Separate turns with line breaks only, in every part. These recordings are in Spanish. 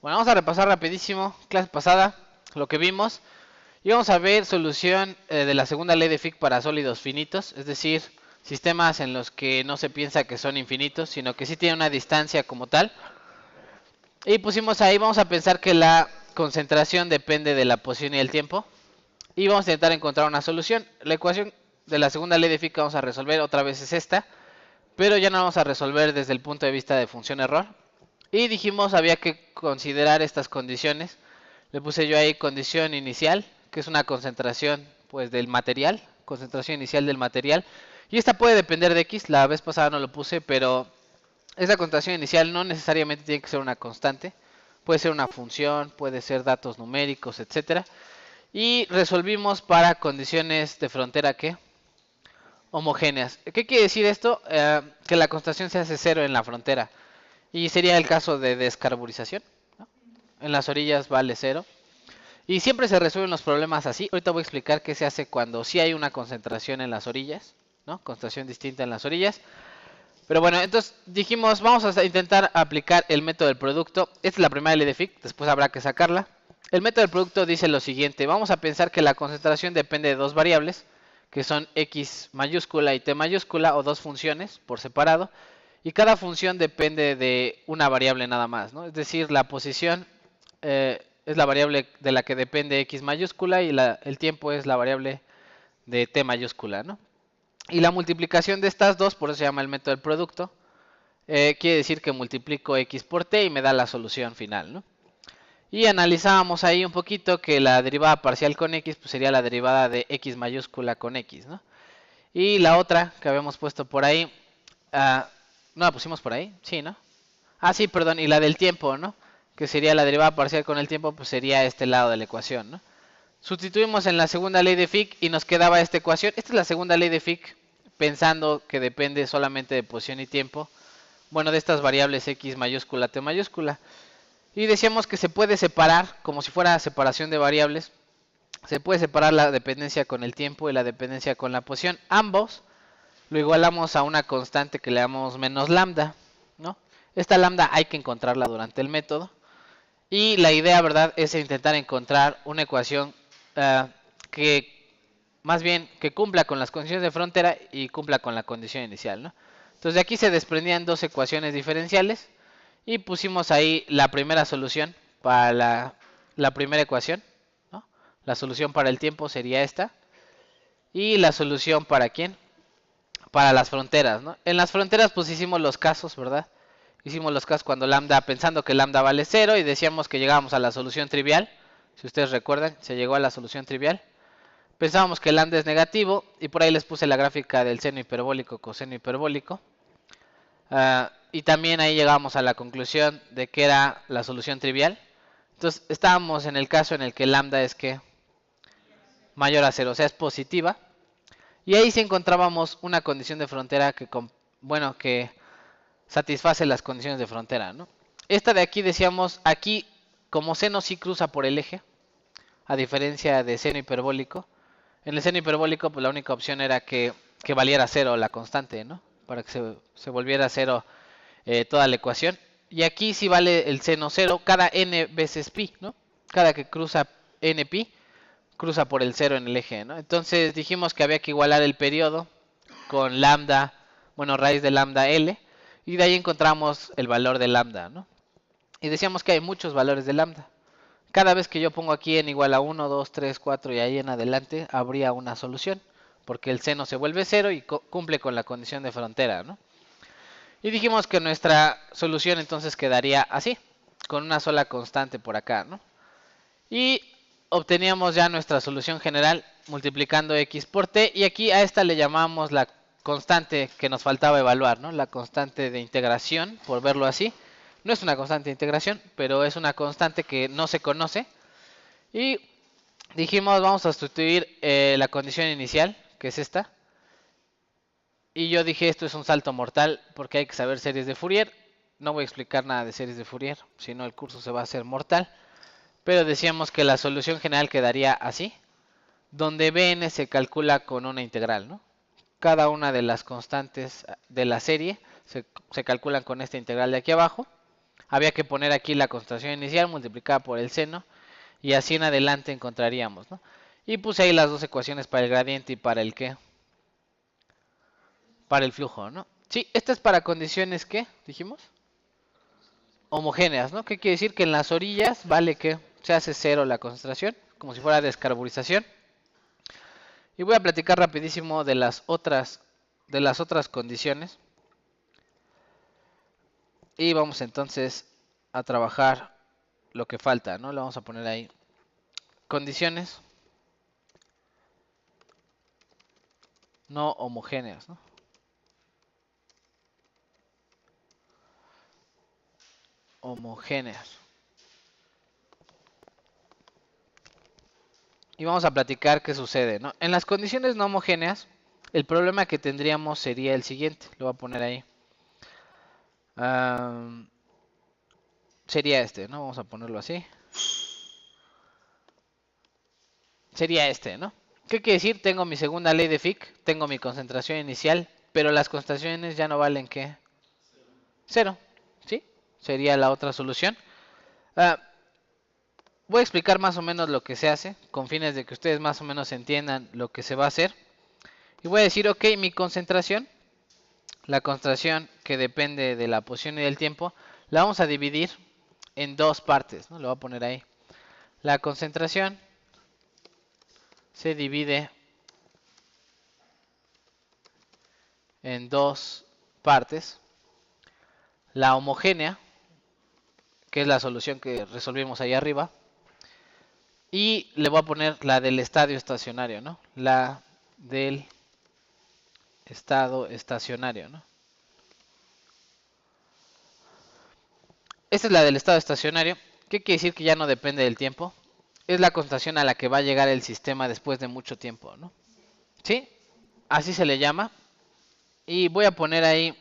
Bueno, vamos a repasar rapidísimo, clase pasada, lo que vimos. Y vamos a ver solución de la segunda ley de Fick para sólidos finitos, es decir, sistemas en los que no se piensa que son infinitos, sino que sí tienen una distancia como tal. Y pusimos ahí, vamos a pensar que la concentración depende de la posición y el tiempo. Y vamos a intentar encontrar una solución. La ecuación de la segunda ley de Fick que vamos a resolver otra vez es esta, pero ya no vamos a resolver desde el punto de vista de función error. Y dijimos había que considerar estas condiciones. Le puse yo ahí condición inicial, que es una concentración pues del material, concentración inicial del material. Y esta puede depender de X, la vez pasada no lo puse, pero esa concentración inicial no necesariamente tiene que ser una constante. Puede ser una función, puede ser datos numéricos, etcétera. Y resolvimos para condiciones de frontera que homogéneas. ¿Qué quiere decir esto? Que la concentración se hace cero en la frontera. Y sería el caso de descarburización, ¿no? En las orillas vale cero. Y siempre se resuelven los problemas así. Ahorita voy a explicar qué se hace cuando sí hay una concentración en las orillas, ¿no? Concentración distinta en las orillas. Pero bueno, entonces dijimos, vamos a intentar aplicar el método del producto. Esta es la primera ley de Fick, después habrá que sacarla. El método del producto dice lo siguiente. Vamos a pensar que la concentración depende de dos variables, que son X mayúscula y T mayúscula, o dos funciones por separado. Y cada función depende de una variable nada más, ¿no? Es decir, la posición es la variable de la que depende X mayúscula y el tiempo es la variable de T mayúscula, ¿no? Y la multiplicación de estas dos, por eso se llama el método del producto, quiere decir que multiplico X por T y me da la solución final, ¿no? Y analizábamos ahí un poquito que la derivada parcial con X pues sería la derivada de X mayúscula con X, ¿no? Y la otra que habíamos puesto por ahí, ¿no la pusimos por ahí? Sí, ¿no? Ah, sí, perdón, y la del tiempo, ¿no? Que sería la derivada parcial con el tiempo, pues sería este lado de la ecuación, ¿no? Sustituimos en la segunda ley de Fick y nos quedaba esta ecuación. Esta es la segunda ley de Fick, pensando que depende solamente de posición y tiempo. Bueno, de estas variables X mayúscula, T mayúscula. Y decíamos que se puede separar, como si fuera separación de variables. Se puede separar la dependencia con el tiempo y la dependencia con la posición. Ambos lo igualamos a una constante que le damos menos lambda, ¿no? Esta lambda hay que encontrarla durante el método. Y la idea, ¿verdad?, es intentar encontrar una ecuación que más bien que cumpla con las condiciones de frontera y cumpla con la condición inicial, ¿no? Entonces de aquí se desprendían dos ecuaciones diferenciales y pusimos ahí la primera solución para la primera ecuación, ¿no? La solución para el tiempo sería esta y la solución para ¿quién? Para las fronteras, ¿no? En las fronteras pues hicimos los casos, ¿verdad? Hicimos los casos cuando lambda, pensando que lambda vale 0 y decíamos que llegábamos a la solución trivial. Si ustedes recuerdan, se llegó a la solución trivial. Pensábamos que lambda es negativo y por ahí les puse la gráfica del seno hiperbólico, coseno hiperbólico. Y también ahí llegamos a la conclusión de que era la solución trivial. Entonces estábamos en el caso en el que lambda es que mayor a 0, o sea es positiva. Y ahí sí encontrábamos una condición de frontera que, bueno, que satisface las condiciones de frontera, ¿no? Esta de aquí decíamos, aquí como seno sí cruza por el eje, a diferencia de seno hiperbólico. En el seno hiperbólico pues la única opción era que valiera 0 la constante, ¿no? Para que se volviera 0 toda la ecuación. Y aquí sí vale el seno 0 cada n veces pi, ¿no? Cada que cruza n pi, cruza por el 0 en el eje, ¿no? Entonces dijimos que había que igualar el periodo con lambda, bueno, raíz de lambda L, y de ahí encontramos el valor de lambda, ¿no? Y decíamos que hay muchos valores de lambda. Cada vez que yo pongo aquí n igual a 1, 2, 3, 4 y ahí en adelante, habría una solución, porque el seno se vuelve 0 y cumple con la condición de frontera, ¿no? Y dijimos que nuestra solución entonces quedaría así, con una sola constante por acá, ¿no? Y obteníamos ya nuestra solución general multiplicando x por t, y aquí a esta le llamamos la constante que nos faltaba evaluar, ¿no? La constante de integración, por verlo así. No es una constante de integración, pero es una constante que no se conoce. Y dijimos, vamos a sustituir la condición inicial, que es esta. Y yo dije, esto es un salto mortal, porque hay que saber series de Fourier. No voy a explicar nada de series de Fourier, si no el curso se va a hacer mortal. Pero decíamos que la solución general quedaría así, donde Bn se calcula con una integral, ¿no? Cada una de las constantes de la serie se calculan con esta integral de aquí abajo. Había que poner aquí la concentración inicial multiplicada por el seno y así en adelante encontraríamos, ¿no? Y puse ahí las dos ecuaciones para el gradiente y para el ¿qué? Para el flujo, ¿no? Sí, esta es para condiciones ¿qué? Dijimos homogéneas, ¿no? ¿Qué quiere decir? Que en las orillas vale que se hace cero la concentración, como si fuera descarburización. Y voy a platicar rapidísimo de las otras condiciones. Y vamos entonces a trabajar lo que falta, ¿no? Lo vamos a poner ahí. Condiciones no homogéneas, ¿no? Homogéneas. Y vamos a platicar qué sucede, ¿no? En las condiciones no homogéneas, el problema que tendríamos sería el siguiente. Lo voy a poner ahí. Sería este, ¿no? Vamos a ponerlo así. Sería este, ¿no? ¿Qué quiere decir? Tengo mi segunda ley de Fick, tengo mi concentración inicial, pero las concentraciones ya no valen ¿qué? Cero, ¿sí? Sería la otra solución. Voy a explicar más o menos lo que se hace, con fines de que ustedes más o menos entiendan lo que se va a hacer. Y voy a decir, ok, mi concentración, la concentración que depende de la posición y del tiempo, la vamos a dividir en dos partes, ¿no? Lo voy a poner ahí. La concentración se divide en dos partes. La homogénea, que es la solución que resolvimos ahí arriba, y le voy a poner la del estadio estacionario, ¿no? La del estado estacionario, ¿no? Esta es la del estado estacionario. ¿Qué quiere decir que ya no depende del tiempo? Es la concentración a la que va a llegar el sistema después de mucho tiempo, ¿no? ¿Sí? Así se le llama. Y voy a poner ahí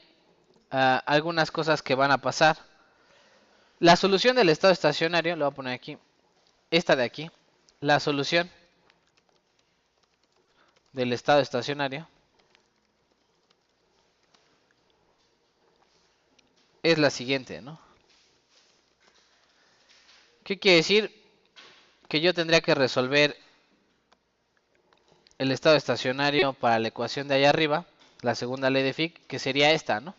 algunas cosas que van a pasar. La solución del estado estacionario, lo voy a poner aquí, esta de aquí. La solución del estado estacionario es la siguiente, ¿no? ¿Qué quiere decir? Que yo tendría que resolver el estado estacionario para la ecuación de allá arriba, la segunda ley de Fick, que sería esta, ¿no?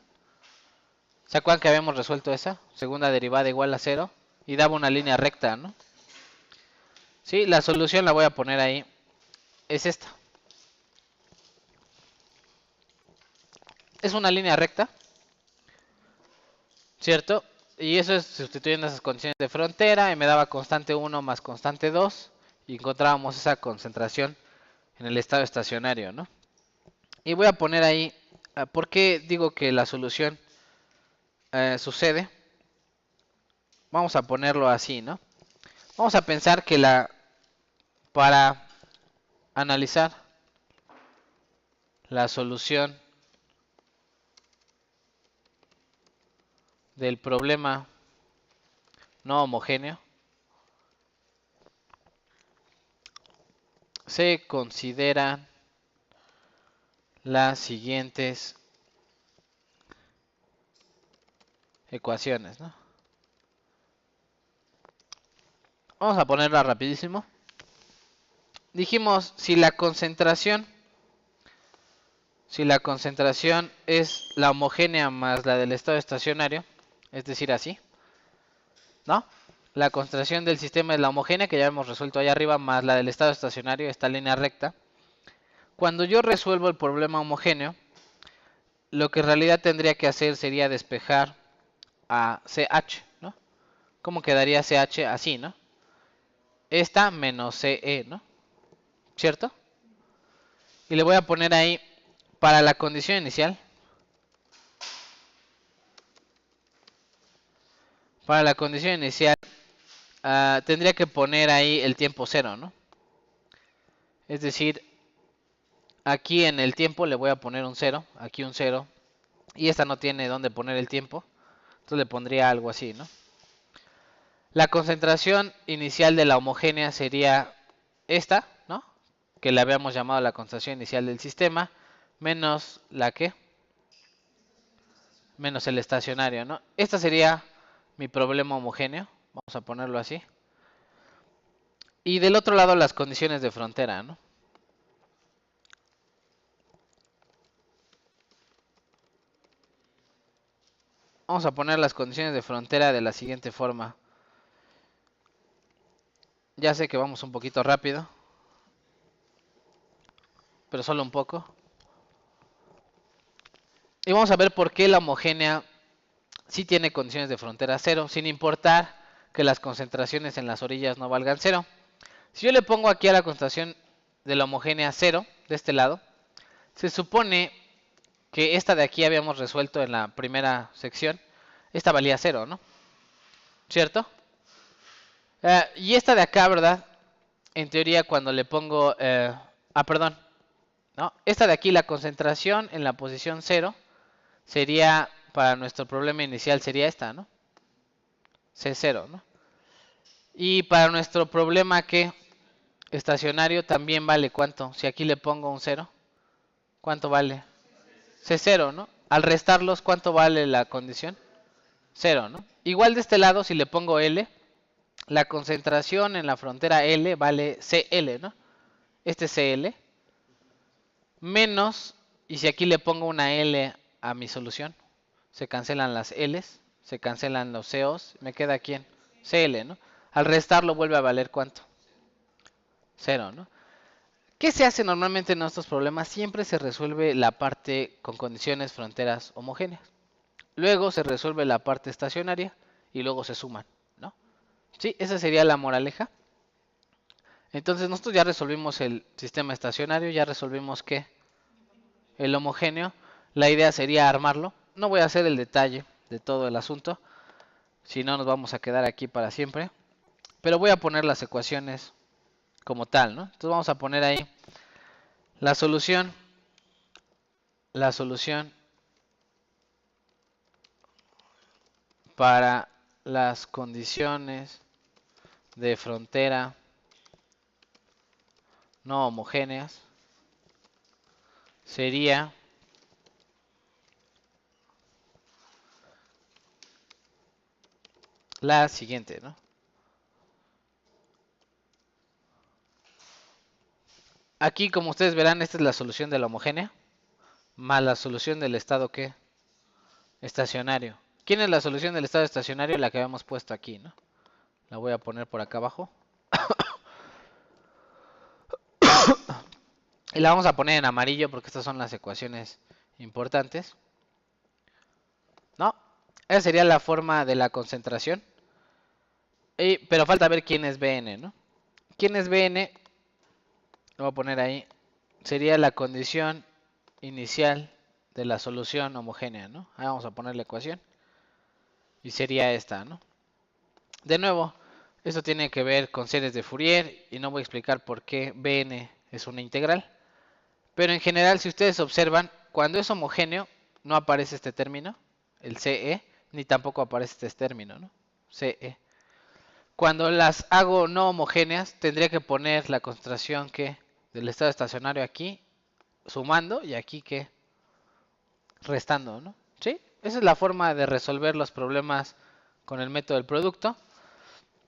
¿Se acuerdan que habíamos resuelto esa? Segunda derivada igual a 0 y daba una línea recta, ¿no? Sí, la solución la voy a poner ahí. Es esta. Es una línea recta, ¿cierto? Y eso es sustituyendo esas condiciones de frontera y me daba constante 1 más constante 2 y encontrábamos esa concentración en el estado estacionario, ¿no? Y voy a poner ahí, ¿por qué digo que la solución sucede? Vamos a ponerlo así, ¿no? Vamos a pensar que para analizar la solución del problema no homogéneo se consideran las siguientes ecuaciones, ¿no? Vamos a ponerla rapidísimo. Dijimos, si la concentración es la homogénea más la del estado estacionario, es decir, así, ¿no? La concentración del sistema es la homogénea, que ya hemos resuelto allá arriba, más la del estado estacionario, esta línea recta. Cuando yo resuelvo el problema homogéneo, lo que en realidad tendría que hacer sería despejar a CH, ¿no? ¿Cómo quedaría CH? Así, ¿no? Esta menos CE, ¿no? ¿Cierto? Y le voy a poner ahí, para la condición inicial, tendría que poner ahí el tiempo 0, ¿no? Es decir, aquí en el tiempo le voy a poner un 0, aquí un 0, y esta no tiene dónde poner el tiempo, entonces le pondría algo así, ¿no? La concentración inicial de la homogénea sería esta, ¿no? Que le habíamos llamado la concentración inicial del sistema, menos la que, menos el estacionario, ¿no? Esta sería mi problema homogéneo, vamos a ponerlo así. Y del otro lado las condiciones de frontera, ¿no? Vamos a poner las condiciones de frontera de la siguiente forma. Ya sé que vamos un poquito rápido, pero solo un poco. Y vamos a ver por qué la homogénea sí tiene condiciones de frontera cero, sin importar que las concentraciones en las orillas no valgan cero. Si yo le pongo aquí a la concentración de la homogénea cero, de este lado, se supone que esta de aquí habíamos resuelto en la primera sección, esta valía cero, ¿no? ¿Cierto? Y esta de acá, ¿verdad? En teoría cuando le pongo... perdón. ¿No? Esta de aquí, la concentración en la posición cero, sería, para nuestro problema inicial, sería esta, ¿no? C0, ¿no? Y para nuestro problema que estacionario también vale ¿cuánto? Si aquí le pongo un 0, ¿cuánto vale? C0, ¿no? Al restarlos, ¿cuánto vale la condición? 0, ¿no? Igual de este lado, si le pongo L, la concentración en la frontera L vale CL, ¿no? Este es CL, menos, y si aquí le pongo una L a mi solución, se cancelan las L's, se cancelan los COs, me queda aquí en CL, ¿no? Al restarlo vuelve a valer ¿cuánto? 0, ¿no? ¿Qué se hace normalmente en estos problemas? Siempre se resuelve la parte con condiciones fronteras homogéneas. Luego se resuelve la parte estacionaria y luego se suman, ¿no? Sí, esa sería la moraleja. Entonces nosotros ya resolvimos el sistema estacionario, ya resolvimos que el homogéneo. La idea sería armarlo. No voy a hacer el detalle de todo el asunto, si no nos vamos a quedar aquí para siempre. Pero voy a poner las ecuaciones como tal, ¿no? Entonces vamos a poner ahí la solución para las condiciones de frontera no homogéneas sería la siguiente, ¿no? Aquí, como ustedes verán, esta es la solución de la homogénea más la solución del estado ¿qué? Estacionario. ¿Quién es la solución del estado estacionario? La que habíamos puesto aquí, ¿no? La voy a poner por acá abajo. Y la vamos a poner en amarillo porque estas son las ecuaciones importantes. ¿No? Esa sería la forma de la concentración. Pero falta ver quién es Bn, ¿no? ¿Quién es Bn? Lo voy a poner ahí. Sería la condición inicial de la solución homogénea, ¿no? Ahí vamos a poner la ecuación. Y sería esta, ¿no? De nuevo, esto tiene que ver con series de Fourier y no voy a explicar por qué Bn es una integral. Pero en general, si ustedes observan, cuando es homogéneo, no aparece este término, el CE, ni tampoco aparece este término, ¿no? CE. Cuando las hago no homogéneas, tendría que poner la concentración que del estado estacionario aquí, sumando, y aquí que restando, ¿no? ¿Sí? Esa es la forma de resolver los problemas con el método del producto.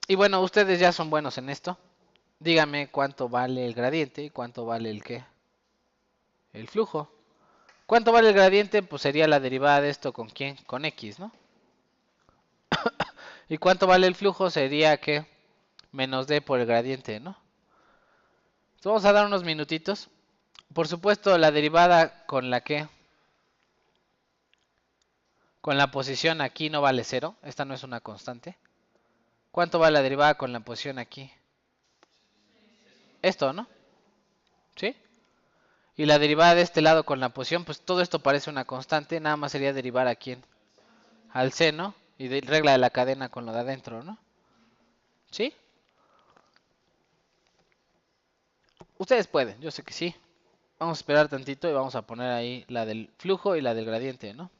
Y bueno, ustedes ya son buenos en esto. Díganme cuánto vale el gradiente y cuánto vale el qué. El flujo. ¿Cuánto vale el gradiente? Pues sería la derivada de esto con quién, con x, ¿no? ¿Y cuánto vale el flujo? Sería que menos d por el gradiente, ¿no? Entonces vamos a dar unos minutitos. Por supuesto, la derivada con la que, con la posición aquí no vale cero. Esta no es una constante. ¿Cuánto vale la derivada con la posición aquí? Esto, ¿no? ¿Sí? Y la derivada de este lado con la posición, pues todo esto parece una constante. Nada más sería derivar aquí al seno y regla de la cadena con lo de adentro, ¿no? ¿Sí? Ustedes pueden, yo sé que sí. Vamos a esperar tantito y vamos a poner ahí la del flujo y la del gradiente, ¿no?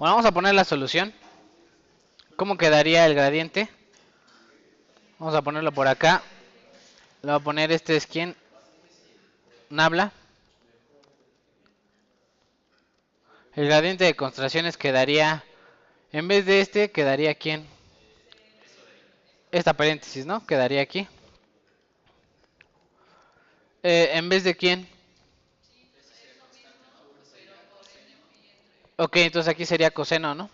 Bueno, vamos a poner la solución. ¿Cómo quedaría el gradiente? Vamos a ponerlo por acá. Le voy a poner este es quién. Nabla. El gradiente de concentraciones quedaría, en vez de este, quedaría quién. Esta paréntesis, ¿no? Quedaría aquí. En vez de quién. Ok, entonces aquí sería coseno, ¿no?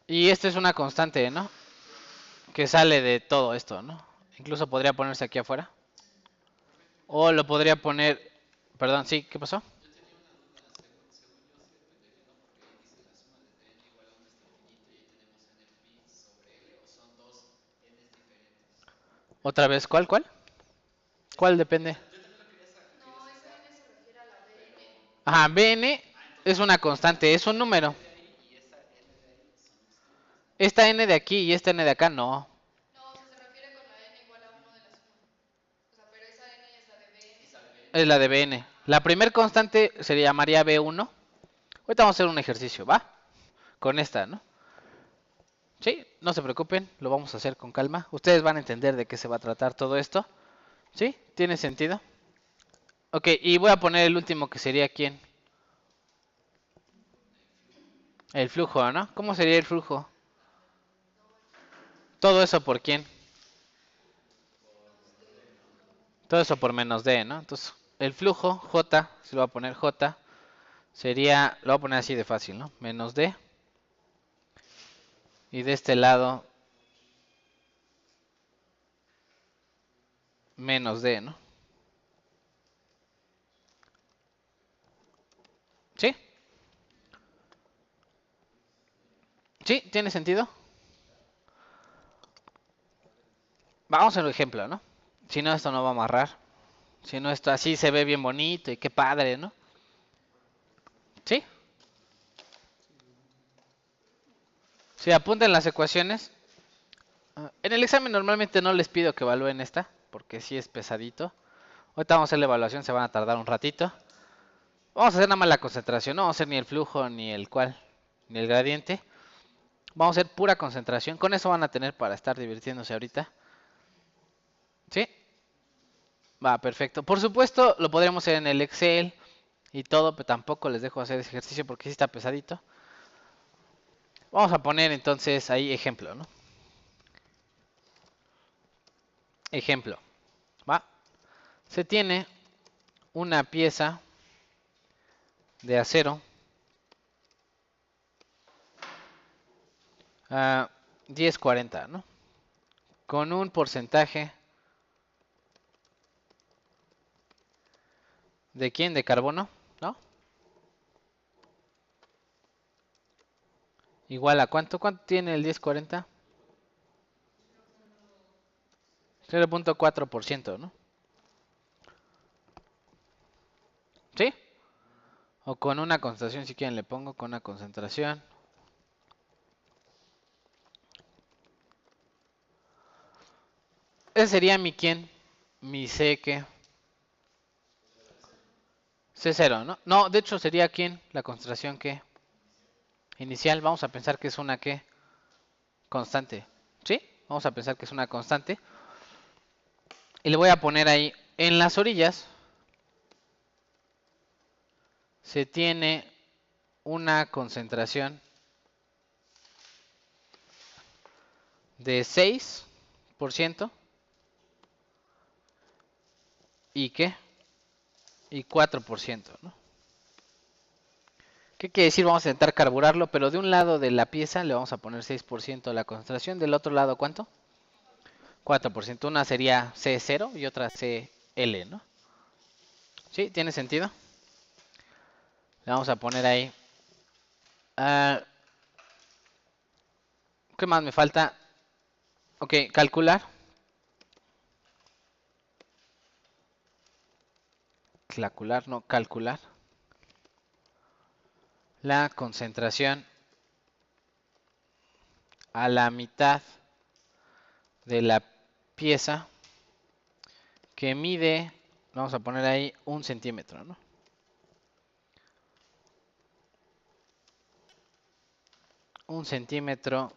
Y esta es una constante, ¿no? Que sale de todo esto, ¿no? Incluso podría ponerse aquí afuera. O lo podría poner... Perdón, sí, ¿qué pasó? Otra vez, ¿cuál? ¿Cuál depende? Ajá, Bn es una constante, es un número. Esta n de aquí y esta n de acá no. Es la de Bn. La primer constante se llamaría B1. Ahorita vamos a hacer un ejercicio, ¿va? Con esta, ¿no? Sí, no se preocupen, lo vamos a hacer con calma. Ustedes van a entender de qué se va a tratar todo esto. ¿Sí? ¿Tiene sentido? Ok, y voy a poner el último que sería ¿quién? El flujo, ¿no? ¿Cómo sería el flujo? Todo eso por quién? Todo eso por menos D, ¿no? Entonces, el flujo, J, si lo voy a poner J, sería, lo voy a poner así de fácil, ¿no? Menos D. Y de este lado, menos D, ¿no? ¿Sí? ¿Sí? ¿Tiene sentido? Vamos a un ejemplo, ¿no? Si no, esto no va a amarrar. Si no, esto así se ve bien bonito y qué padre, ¿no? ¿Sí? Si apuntan las ecuaciones. En el examen normalmente no les pido que evalúen esta, porque sí es pesadito. Ahorita vamos a hacer la evaluación, se van a tardar un ratito. Vamos a hacer nada más la concentración, no vamos a hacer ni el flujo, ni el cual, ni el gradiente. Vamos a hacer pura concentración, con eso van a tener para estar divirtiéndose ahorita. ¿Sí? Va, perfecto. Por supuesto, lo podríamos hacer en el Excel y todo, pero tampoco les dejo hacer ese ejercicio porque sí está pesadito. Vamos a poner entonces ahí ejemplo, ¿no? Ejemplo, ¿va? Se tiene una pieza de acero a 1040, ¿no? Con un porcentaje de quién, de carbono, ¿no? Igual a cuánto tiene el 1040? 0.4%, ¿no? ¿Sí? O con una concentración, si quieren le pongo con una concentración. Ese sería mi quién, mi C que C0, ¿no? No, de hecho sería quién, la concentración que inicial, vamos a pensar que es una que constante, ¿sí? Vamos a pensar que es una constante. Y le voy a poner ahí, en las orillas se tiene una concentración de 6% y ¿qué? Y 4%, ¿no? ¿Qué quiere decir? Vamos a intentar carburarlo, pero de un lado de la pieza le vamos a poner 6% de la concentración, del otro lado ¿cuánto? 4%. Una sería C0 y otra CL, ¿no? ¿Sí? ¿Tiene sentido? Le vamos a poner ahí. Ah, ¿qué más me falta? Ok, calcular. Calcular, no, calcular. La concentración a la mitad de la pieza que mide, vamos a poner ahí 1 centímetro, ¿no? 1 centímetro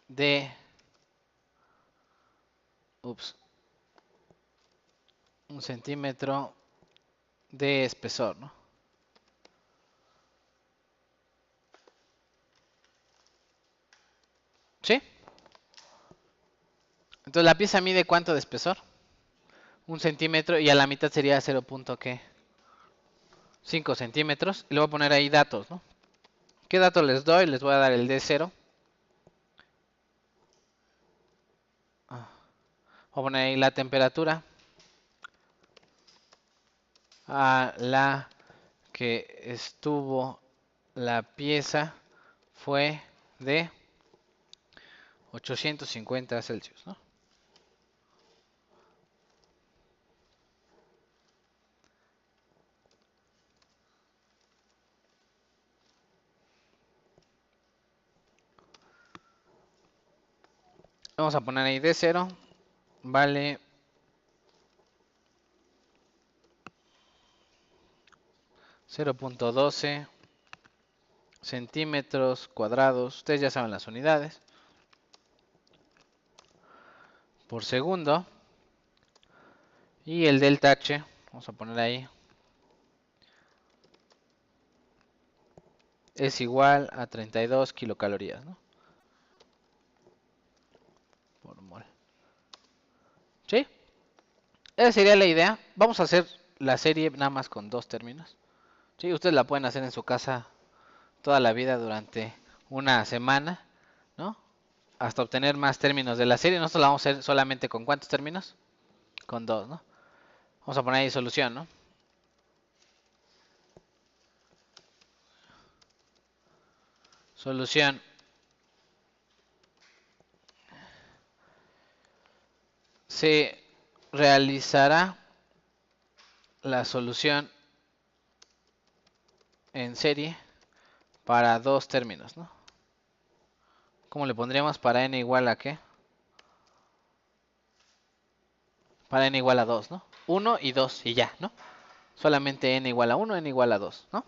de... Ups. 1 centímetro de espesor, ¿no? ¿Sí? Entonces la pieza mide ¿cuánto de espesor? 1 centímetro y a la mitad sería 0.5 centímetros. Y le voy a poner ahí datos, ¿no? ¿Qué datos les doy? Les voy a dar el D0. Voy a poner ahí la temperatura a la que estuvo la pieza fue de 850 Celsius, ¿no? Vamos a poner ahí D0, vale 0.12 centímetros cuadrados. Ustedes ya saben las unidades. Por segundo. Y el delta H, vamos a poner ahí, es igual a 32 kilocalorías, ¿no? Por mol. ¿Sí? Esa sería la idea. Vamos a hacer la serie nada más con dos términos. Sí, ustedes la pueden hacer en su casa toda la vida durante una semana, ¿no? Hasta obtener más términos de la serie. Nosotros la vamos a hacer solamente con ¿cuántos términos? Con dos, ¿no? Vamos a poner ahí solución, ¿no? Solución. Se realizará la solución en serie para dos términos, ¿no? ¿Cómo le pondríamos para n igual a qué? Para n igual a 2, ¿no? 1 y 2 y ya, ¿no? Solamente n igual a 1, n igual a 2, ¿no?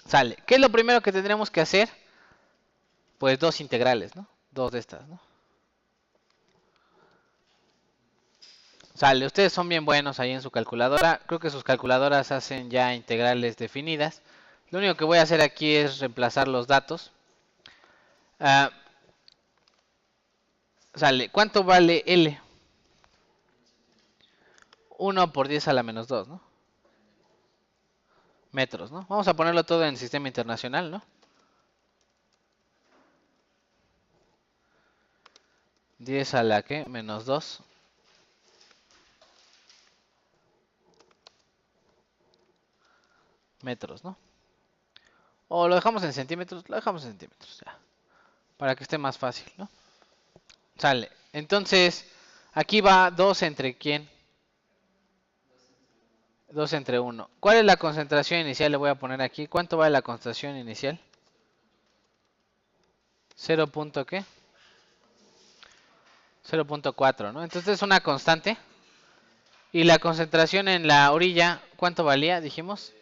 Sale. ¿Qué es lo primero que tendremos que hacer? Pues dos integrales, ¿no? Dos de estas, ¿no? Sale. Ustedes son bien buenos ahí en su calculadora. Creo que sus calculadoras hacen ya integrales definidas. Lo único que voy a hacer aquí es reemplazar los datos. Sale. ¿Cuánto vale L? 1 por 10 a la menos 2, ¿no? Metros, ¿no? Vamos a ponerlo todo en sistema internacional, ¿no? 10 a la que menos 2 metros, ¿no? O lo dejamos en centímetros, lo dejamos en centímetros, ya. Para que esté más fácil, ¿no? Sale. Entonces, aquí va 2 entre quién? 2 entre 1. ¿Cuál es la concentración inicial? Le voy a poner aquí. ¿Cuánto vale la concentración inicial? 0. ¿Qué? 0.4, ¿no? Entonces es una constante. Y la concentración en la orilla, ¿cuánto valía? Dijimos.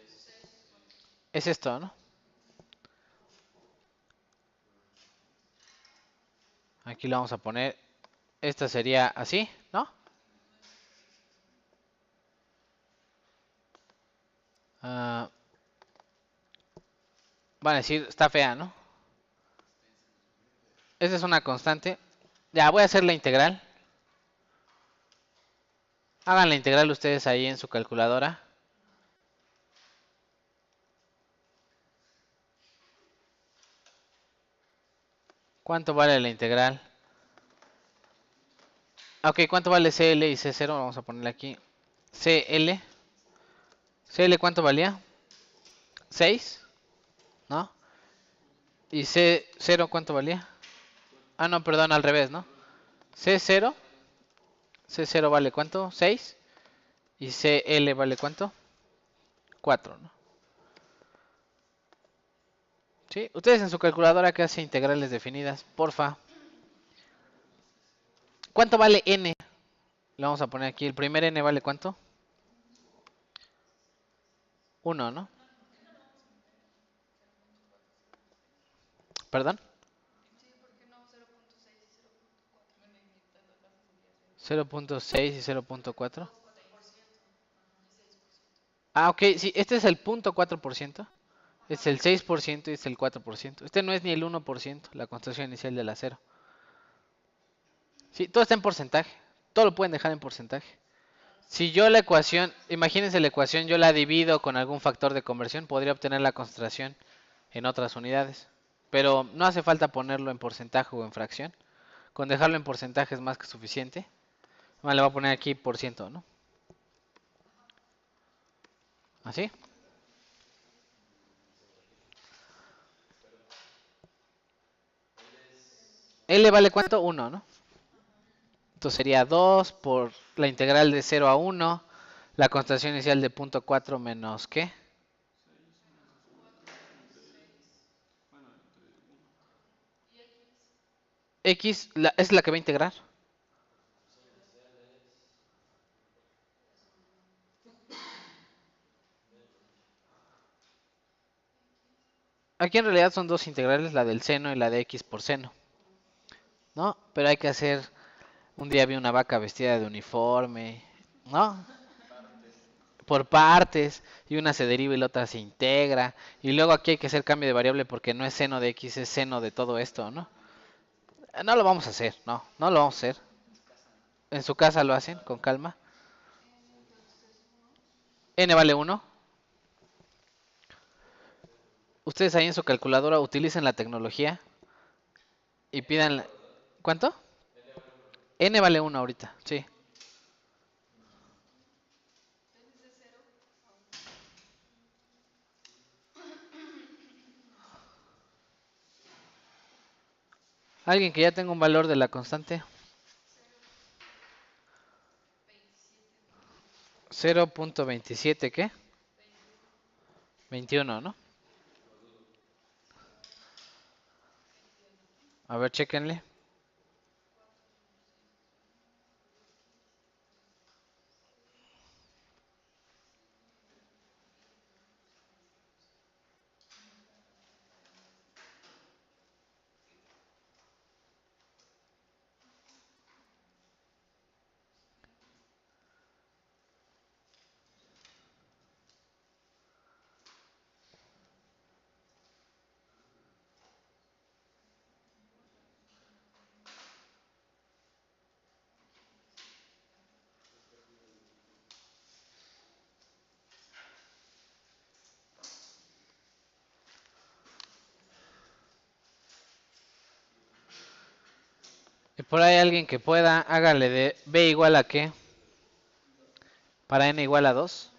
Es esto, ¿no? Aquí lo vamos a poner. Esta sería así, ¿no? Van a decir, está fea, ¿no? Esta es una constante. Ya, voy a hacer la integral. Hagan la integral ustedes ahí en su calculadora. ¿Cuánto vale la integral? Ok, ¿cuánto vale CL y C0? Vamos a ponerle aquí. CL. ¿CL cuánto valía? 6, ¿no? ¿Y C0 cuánto valía? Ah, no, perdón, al revés, ¿no? C0. C0 vale cuánto? 6. ¿Y CL vale cuánto? 4, ¿no? ¿Sí? Ustedes en su calculadora que hace integrales definidas, porfa. ¿Cuánto vale N? Le vamos a poner aquí. El primer N vale cuánto? 1, ¿no? ¿Perdón? 0.6 y 0.4. Ah, ok, sí, este es el 0.4%. Es el 6% y es el 4%. Este no es ni el 1%, la constitución inicial del acero. Sí, todo está en porcentaje. Todo lo pueden dejar en porcentaje. Si yo la ecuación, imagínense la ecuación, yo la divido con algún factor de conversión, podría obtener la concentración en otras unidades. Pero no hace falta ponerlo en porcentaje o en fracción. Con dejarlo en porcentaje es más que suficiente. Le voy a poner aquí por ciento, ¿no? Así. L vale cuánto? 1, ¿no? Entonces sería 2 por la integral de 0 a 1. La concentración inicial de 0.4 menos ¿qué? X es la que va a integrar. Aquí en realidad son dos integrales, la del seno y la de X por seno, ¿no? Pero hay que hacer, un día vi una vaca vestida de uniforme, ¿no? Por partes, y una se deriva y la otra se integra. Y luego aquí hay que hacer cambio de variable porque no es seno de X, es seno de todo esto, ¿no? No lo vamos a hacer, no lo vamos a hacer. En su casa lo hacen, con calma. N vale 1. Ustedes ahí en su calculadora utilicen la tecnología y pidan... ¿Cuánto? N vale 1 ahorita, sí. Alguien que ya tenga un valor de la constante. 0.27, ¿qué? 21, ¿no? A ver, chéquenle. Y por ahí alguien que pueda, hágale de B igual a qué. Para N igual a 2.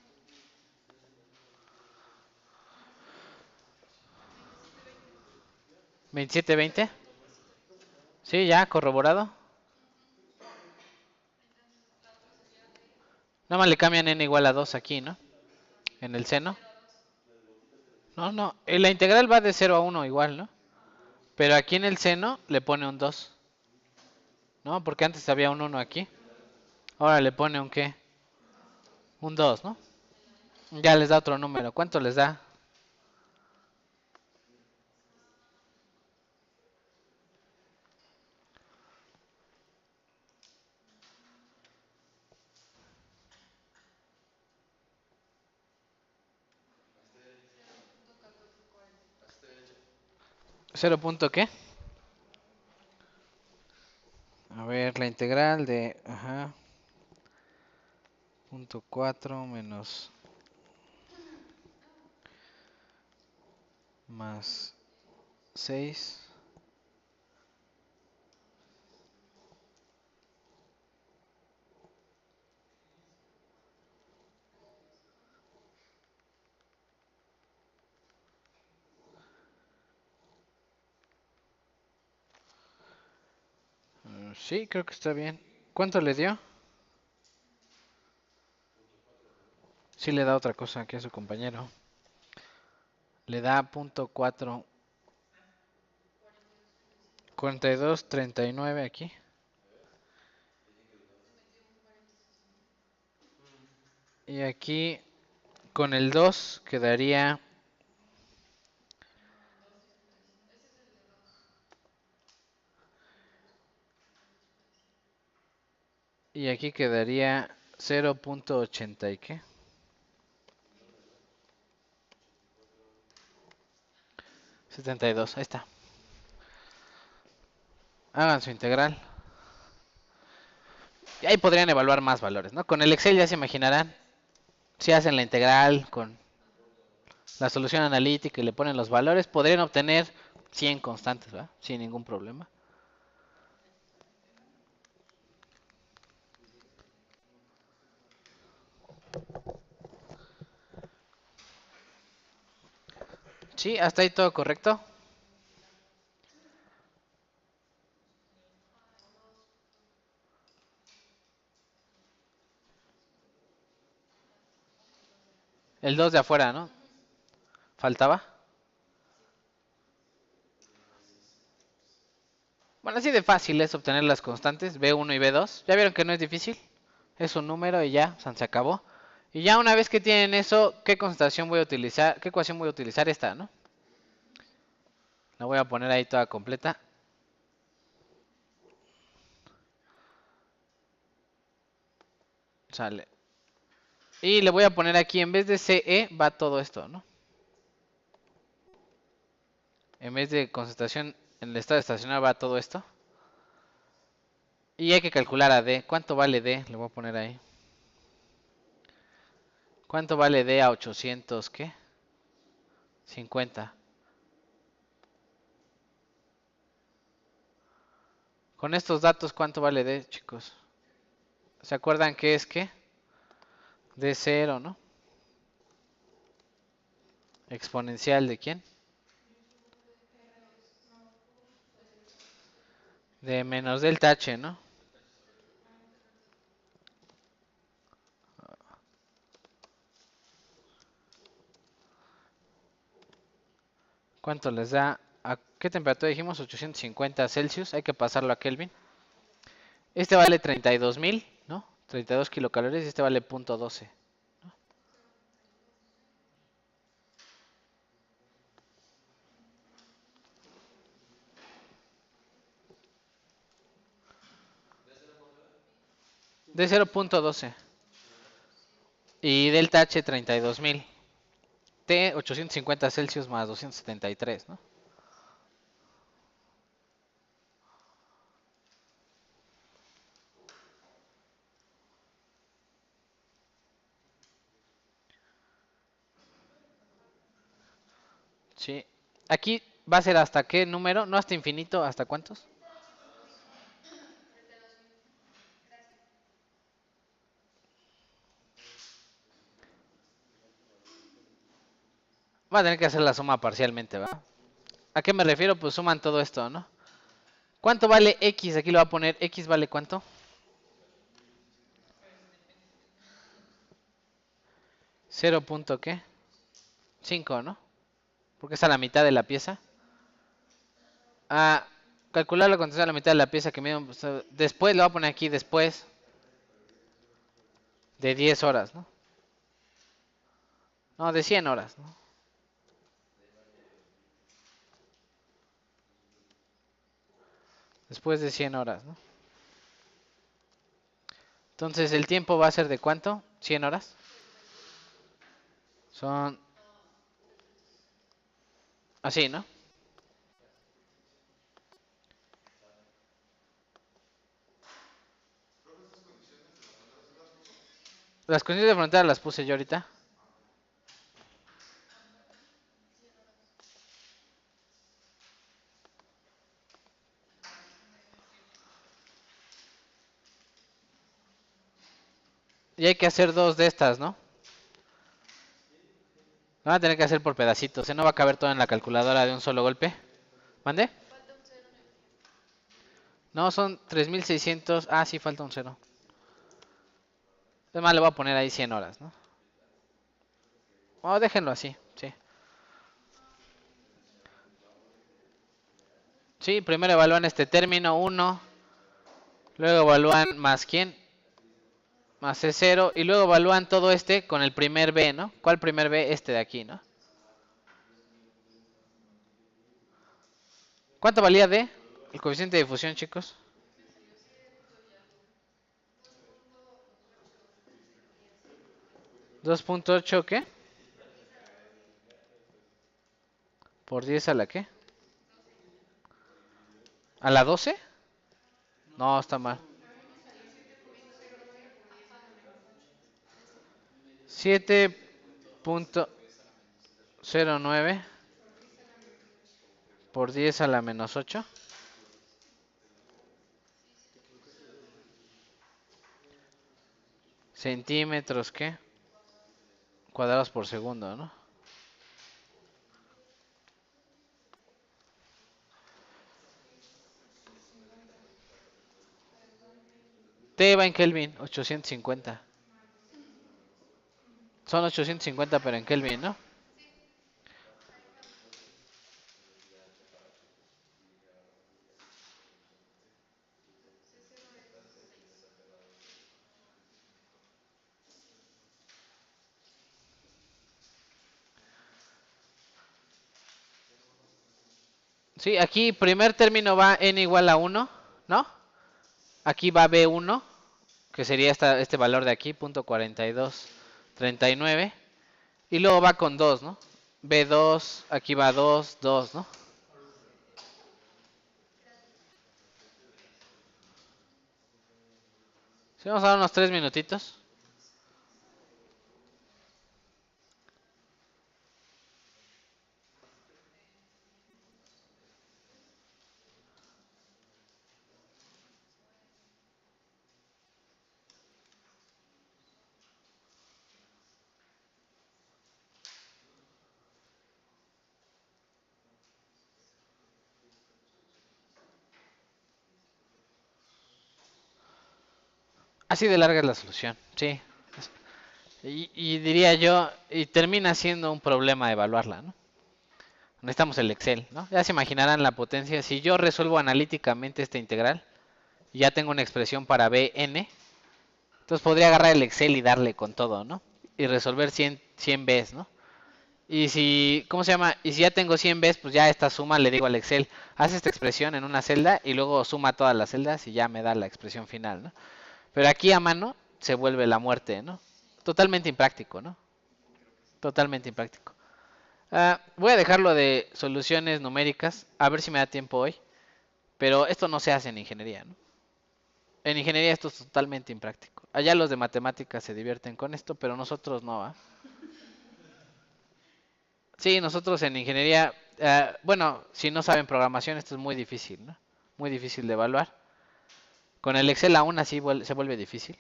2720. Sí, ya, corroborado. Nada más le cambian N igual a 2 aquí, ¿no? En el seno. No, no. La integral va de 0 a 1 igual, ¿no? Pero aquí en el seno le pone un 2. ¿No? Porque antes había un 1 aquí. Ahora le pone un qué. Un 2, ¿no? Ya les da otro número. ¿Cuánto les da? 0 punto qué. A ver, la integral de... Ajá. Punto 4 menos... Más 6. Sí, creo que está bien. ¿Cuánto le dio? Sí le da otra cosa aquí a su compañero. Le da punto 4. 42.39 aquí. Y aquí con el 2 quedaría Y aquí quedaría 0.80 y qué. 72, ahí está. Hagan su integral. Y ahí podrían evaluar más valores, ¿no? Con el Excel ya se imaginarán. Si hacen la integral con la solución analítica y le ponen los valores, podrían obtener 100 constantes, ¿verdad? Sin ningún problema. Sí, hasta ahí todo correcto. El 2 de afuera, ¿no? Faltaba. Bueno, así de fácil es obtener las constantes, B1 y B2. Ya vieron que no es difícil. Es un número y ya, se acabó. Y ya una vez que tienen eso, ¿qué concentración voy a utilizar? ¿Qué ecuación voy a utilizar? Esta, ¿no? La voy a poner ahí toda completa. Sale. Y le voy a poner aquí, en vez de CE, va todo esto, ¿no? En vez de concentración en el estado estacionario va todo esto. Y hay que calcular a D. ¿Cuánto vale D? Le voy a poner ahí. ¿Cuánto vale D a 800? ¿Qué? 50. Con estos datos, ¿cuánto vale D, chicos? ¿Se acuerdan qué es qué? D0, ¿no? Exponencial de quién? De menos delta H, ¿no? ¿Cuánto les da? ¿A qué temperatura dijimos? 850 Celsius. Hay que pasarlo a Kelvin. Este vale 32.000, ¿no? 32 kilocalorías y este vale .12. De 0.12. Y delta H 32.000. T 850 Celsius más 273, ¿no? Sí. Aquí va a ser hasta qué número, no hasta infinito, ¿hasta cuántos? Va a tener que hacer la suma parcialmente, ¿verdad? ¿A qué me refiero? Pues suman todo esto, ¿no? ¿Cuánto vale X? Aquí lo va a poner. ¿X vale cuánto? 0. ¿Qué? 5, ¿no? Porque es a la mitad de la pieza. Ah, calcular la contención a la mitad de la pieza que mide. Después lo voy a poner aquí, después de 10 horas, ¿no? No, de 100 horas, ¿no? Después de 100 horas, ¿no? Entonces, ¿el tiempo va a ser de cuánto? ¿100 horas? Son así, ¿no? Las condiciones de frontera las puse yo ahorita. Y hay que hacer dos de estas, ¿no? Van a tener que hacer por pedacitos. No va a caber todo en la calculadora de un solo golpe. ¿Mande? No, son 3600. Ah, sí, falta un cero. Además, le voy a poner ahí 100 horas, ¿no? Oh, déjenlo así, sí. Sí, primero evalúan este término 1. Luego evalúan más quién. Más C0. Y luego evalúan todo este con el primer B, ¿no? ¿Cuál primer B? Este de aquí, ¿no? ¿Cuánto valía D? El coeficiente de difusión, chicos. 2.8 ¿qué? ¿Por 10 a la qué? ¿A la 12? No, está mal. 7.09 por 10 a la menos 8 centímetros, ¿qué? Cuadrados por segundo, ¿no? T va en Kelvin, 850. Son 850 pero en Kelvin, ¿no? Sí, aquí primer término va n igual a 1, ¿no? Aquí va B1, que sería este valor de aquí, punto 4239. Y luego va con 2, ¿no? B2, aquí va 2, 2, ¿no? Sí, vamos a dar unos 3 minutitos. Así de larga es la solución, sí. Y diría yo, y termina siendo un problema evaluarla, ¿no? Necesitamos el Excel, ¿no? Ya se imaginarán la potencia. Si yo resuelvo analíticamente esta integral, y ya tengo una expresión para Bn, entonces podría agarrar el Excel y darle con todo, ¿no? Y resolver 100 Bs, ¿no? Y si, ¿cómo se llama? Y si ya tengo 100 Bs, pues ya esta suma le digo al Excel, haz esta expresión en una celda y luego suma todas las celdas y ya me da la expresión final, ¿no? Pero aquí a mano se vuelve la muerte, ¿no? Totalmente impráctico, ¿no? Totalmente impráctico. Voy a dejarlo de soluciones numéricas, a ver si me da tiempo hoy. Pero esto no se hace en ingeniería, ¿no? En ingeniería esto es totalmente impráctico. Allá los de matemáticas se divierten con esto, pero nosotros no, ¿ah? Sí, nosotros en ingeniería, bueno, si no saben programación, esto es muy difícil, ¿no? Muy difícil de evaluar. Con el Excel aún así se vuelve difícil.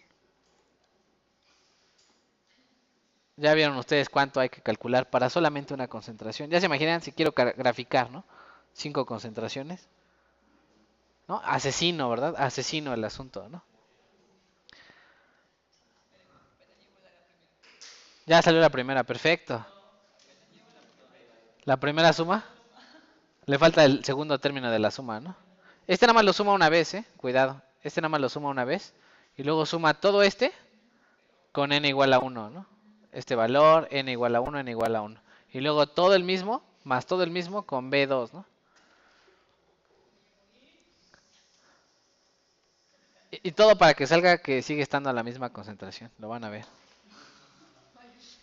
Ya vieron ustedes cuánto hay que calcular para solamente una concentración. Ya se imaginan si quiero graficar, ¿no? 5 concentraciones, ¿no? Asesino, ¿verdad? Asesino el asunto, ¿no? Ya salió la primera, perfecto. La primera suma, le falta el segundo término de la suma, ¿no? Este nada más lo suma una vez, cuidado. Este nada más lo suma una vez. Y luego suma todo este con n igual a 1, ¿no? Este valor, n igual a 1, n igual a 1. Y luego todo el mismo, más todo el mismo con B2, ¿no? Y todo para que salga que sigue estando a la misma concentración. Lo van a ver.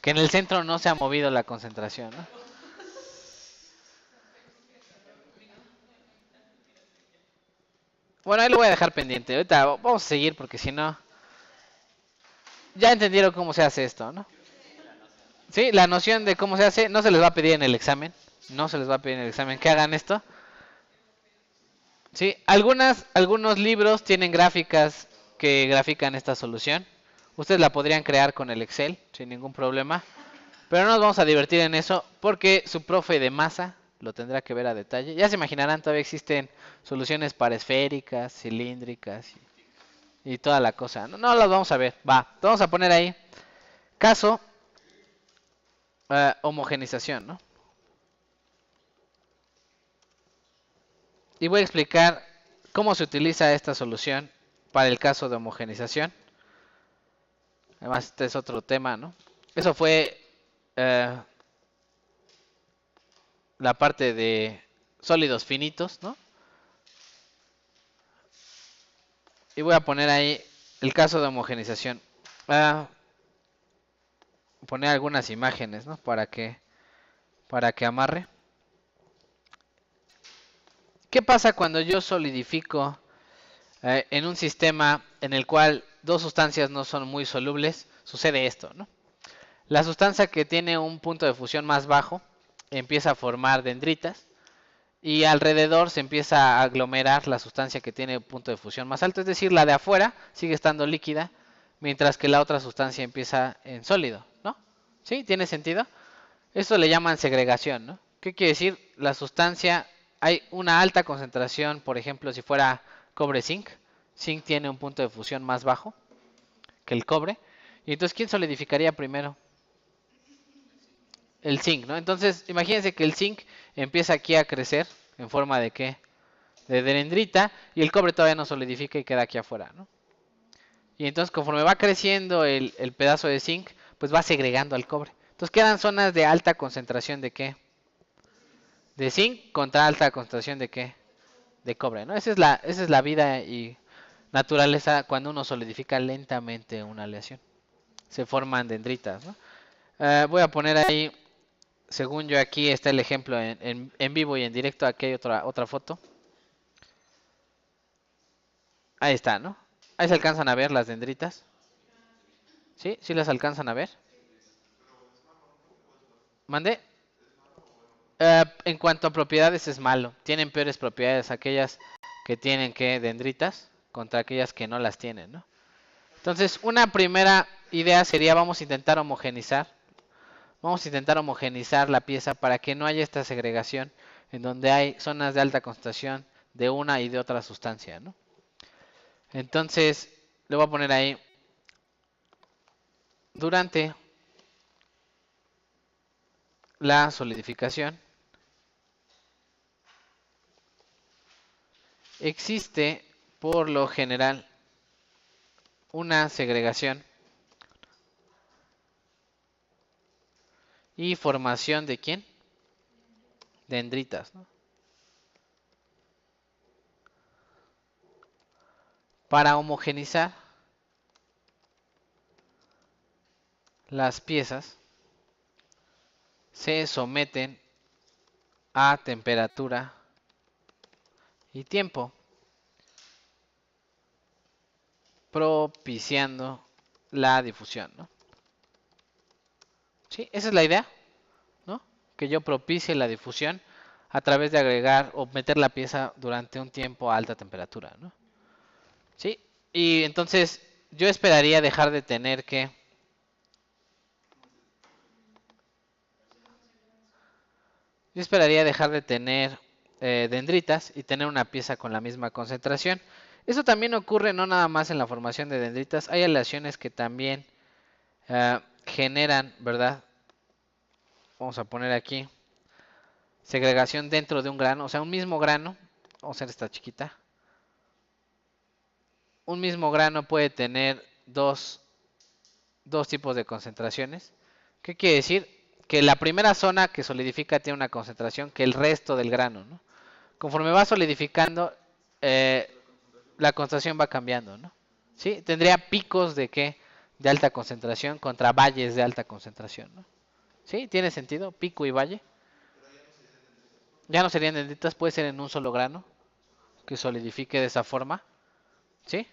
Que en el centro no se ha movido la concentración, ¿no? Bueno, ahí lo voy a dejar pendiente. Ahorita vamos a seguir porque si no... Ya entendieron cómo se hace esto, ¿no? Sí, la noción de cómo se hace no se les va a pedir en el examen. No se les va a pedir en el examen que hagan esto. Sí, algunos libros tienen gráficas que grafican esta solución. Ustedes la podrían crear con el Excel sin ningún problema. Pero no nos vamos a divertir en eso porque su profe de masa lo tendrá que ver a detalle. Ya se imaginarán, todavía existen soluciones para esféricas, cilíndricas y toda la cosa. No, no las vamos a ver. Va, vamos a poner ahí caso homogenización, ¿no? Y voy a explicar cómo se utiliza esta solución para el caso de homogenización. Además, este es otro tema, ¿no? Eso fue eh, la parte de sólidos finitos, ¿no? Y voy a poner ahí el caso de homogenización. poner algunas imágenes, ¿no? Para que amarre. ¿Qué pasa cuando yo solidifico en un sistema en el cual dos sustancias no son muy solubles? Sucede esto, ¿no? La sustancia que tiene un punto de fusión más bajo empieza a formar dendritas y alrededor se empieza a aglomerar la sustancia que tiene un punto de fusión más alto, es decir, la de afuera sigue estando líquida, mientras que la otra sustancia empieza en sólido, ¿no? ¿Sí? ¿Tiene sentido? Esto le llaman segregación, ¿no? ¿Qué quiere decir? La sustancia, hay una alta concentración, por ejemplo, si fuera cobre-zinc, zinc tiene un punto de fusión más bajo que el cobre, y entonces, ¿quién solidificaría primero? El zinc, ¿no? Entonces, imagínense que el zinc empieza aquí a crecer en forma de ¿qué? De dendrita, y el cobre todavía no solidifica y queda aquí afuera, ¿no? Y entonces, conforme va creciendo el pedazo de zinc, pues va segregando al cobre. Entonces, quedan zonas de alta concentración de ¿qué? De zinc contra alta concentración de ¿qué? De cobre, ¿no? Esa es la vida y naturaleza cuando uno solidifica lentamente una aleación. Se forman dendritas, ¿no? Voy a poner ahí, según yo aquí está el ejemplo en vivo y en directo. Aquí hay otra foto. Ahí está, ¿no? Ahí se alcanzan a ver las dendritas. ¿Sí? ¿Sí las alcanzan a ver? ¿Mande? En cuanto a propiedades es malo. Tienen peores propiedades aquellas que tienen que dendritas contra aquellas que no las tienen, ¿no? Entonces, una primera idea sería vamos a intentar homogenizar. Vamos a intentar homogenizar la pieza para que no haya esta segregación en donde hay zonas de alta concentración de una y de otra sustancia, ¿no? Entonces, le voy a poner ahí durante la solidificación existe por lo general una segregación y formación de ¿quién? Dendritas, ¿no? Para homogenizar las piezas se someten a temperatura y tiempo, propiciando la difusión, ¿no? ¿Sí? Esa es la idea, ¿no? Que yo propicie la difusión a través de agregar o meter la pieza durante un tiempo a alta temperatura, ¿no? ¿Sí? Y entonces yo esperaría dejar de tener que... Yo esperaría dejar de tener dendritas y tener una pieza con la misma concentración. Eso también ocurre no nada más en la formación de dendritas. Hay aleaciones que también generan, ¿verdad? Vamos a poner aquí segregación dentro de un grano, o sea, un mismo grano. Vamos a hacer esta chiquita. Un mismo grano puede tener dos tipos de concentraciones. ¿Qué quiere decir? Que la primera zona que solidifica tiene una concentración que el resto del grano, ¿no? Conforme va solidificando, eh, la concentración va cambiando, ¿no? ¿Sí? Tendría picos de qué? De alta concentración contra valles de alta concentración, ¿no? ¿Sí? ¿Tiene sentido? Pico y valle. Ya no serían dendritas, puede ser en un solo grano que solidifique de esa forma, ¿sí?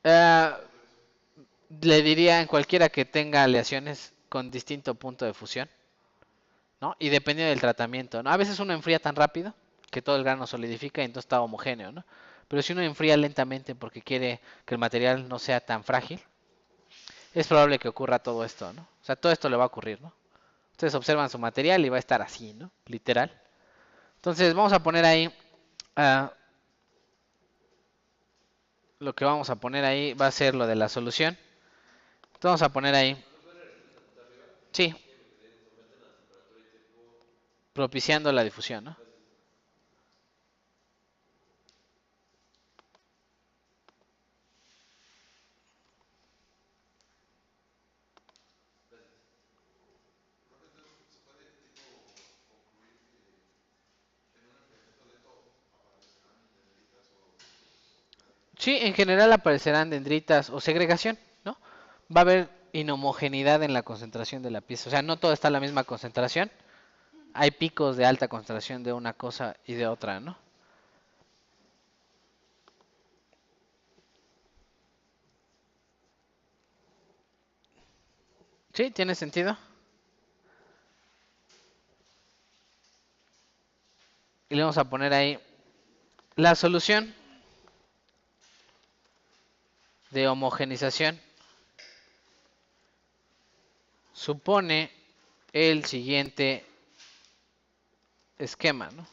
Eh, Le diría en cualquiera que tenga aleaciones con distinto punto de fusión, ¿no? Y dependiendo del tratamiento, ¿no? A veces uno enfría tan rápido que todo el grano solidifica y entonces está homogéneo, ¿no? Pero si uno enfría lentamente porque quiere que el material no sea tan frágil, es probable que ocurra todo esto, ¿no? O sea, todo esto le va a ocurrir, ¿no? Ustedes observan su material y va a estar así, ¿no? Literal. Entonces vamos a poner ahí, uh, lo que vamos a poner ahí va a ser lo de la solución. Entonces vamos a poner ahí, sí, propiciando la difusión, ¿no? Sí, en general aparecerán dendritas o segregación, ¿no? va a haber inhomogeneidad en la concentración de la pieza. O sea, no todo está a la misma concentración. Hay picos de alta concentración de una cosa y de otra, ¿no? ¿Sí? ¿Tiene sentido? Y le vamos a poner ahí la solución de homogenización supone el siguiente esquema, ¿no?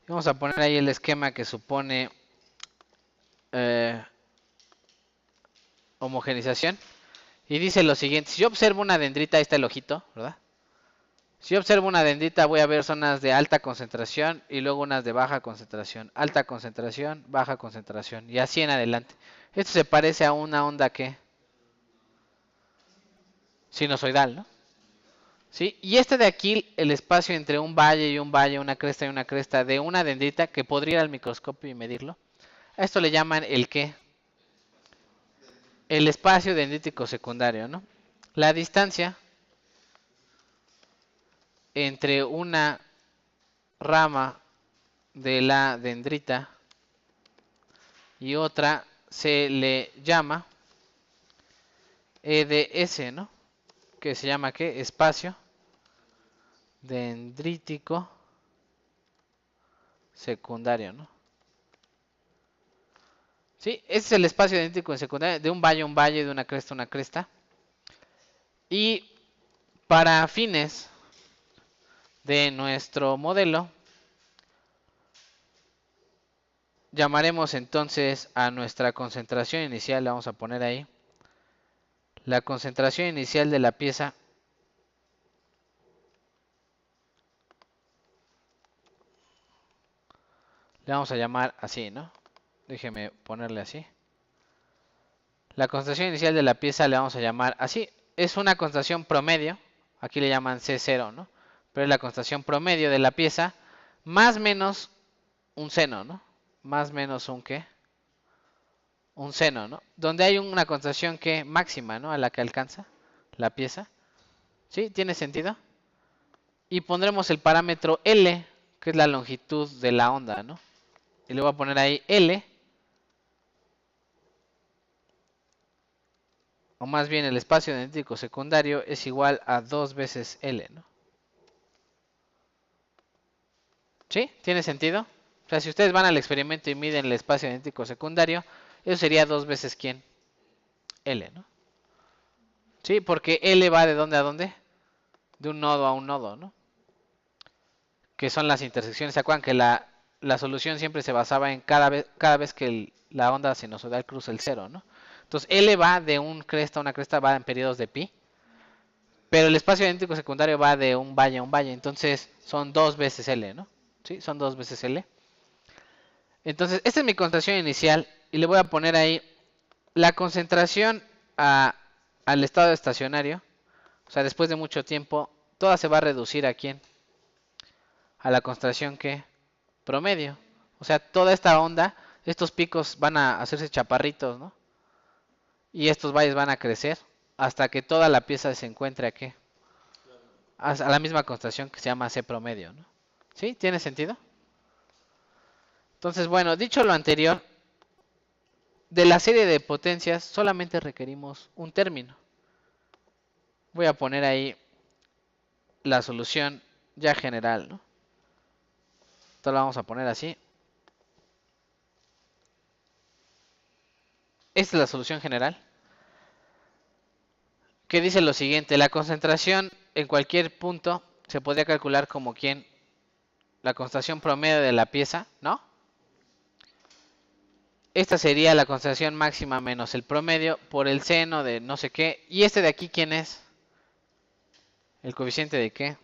Vamos a poner ahí el esquema que supone eh, homogenización. Y dice lo siguiente, si yo observo una dendrita, ahí está el ojito, ¿verdad? Si yo observo una dendrita, voy a ver zonas de alta concentración y luego unas de baja concentración. Alta concentración, baja concentración y así en adelante. Esto se parece a una onda que sinusoidal, ¿no? ¿Sí? Y este de aquí, el espacio entre un valle, una cresta y una cresta de una dendrita que podría ir al microscopio y medirlo. A esto le llaman el ¿qué? El espacio dendrítico secundario, ¿no? La distancia entre una rama de la dendrita y otra se le llama EDS, ¿no? Que se llama ¿qué? Espacio dendrítico secundario, ¿no? ¿Sí? Ese es el espacio dendrítico secundario de un valle, de una cresta a una cresta. Y para fines de nuestro modelo, llamaremos entonces a nuestra concentración inicial, la vamos a poner ahí. La concentración inicial de la pieza le vamos a llamar así, ¿no? Déjeme ponerle así. La concentración inicial de la pieza le vamos a llamar así. Es una concentración promedio, aquí le llaman C0, ¿no? Pero es la concentración promedio de la pieza más menos un seno, ¿no? Más menos un ¿qué? Un seno, ¿no? Donde hay una concentración que máxima, ¿no? A la que alcanza la pieza. ¿Sí? ¿Tiene sentido? Y pondremos el parámetro L, que es la longitud de la onda, ¿no? Y le voy a poner ahí L, o más bien el espacio dendrítico secundario es igual a 2 veces L, ¿no? ¿Sí? ¿Tiene sentido? O sea, si ustedes van al experimento y miden el espacio dendrítico secundario, eso sería 2 veces ¿quién? L, ¿no? ¿Sí? Porque L va de dónde a dónde? De un nodo a un nodo, ¿no? Que son las intersecciones. ¿Se acuerdan que la solución siempre se basaba en cada vez que la onda sinusoidal cruza el cero, ¿no? Entonces L va de un cresta a una cresta, va en periodos de pi. Pero el espacio dendrítico secundario va de un valle a un valle. Entonces son 2 veces L, ¿no? ¿Sí? Son 2 veces L. Entonces, esta es mi concentración inicial. Y le voy a poner ahí la concentración al estado estacionario. O sea, después de mucho tiempo, toda se va a reducir a ¿quién? A la concentración que promedio. O sea, toda esta onda, estos picos van a hacerse chaparritos, ¿no? Y estos valles van a crecer hasta que toda la pieza se encuentre aquí. A la misma concentración que se llama C promedio, ¿no? ¿Sí? ¿Tiene sentido? Entonces, bueno, dicho lo anterior, de la serie de potencias solamente requerimos un término. Voy a poner ahí la solución ya general, ¿no? Entonces la vamos a poner así. Esta es la solución general, que dice lo siguiente: la concentración en cualquier punto se podría calcular como ¿quién? La concentración promedio de la pieza, ¿no? Esta sería la concentración máxima menos el promedio por el seno de no sé qué. ¿Y este de aquí quién es? ¿El coeficiente de qué?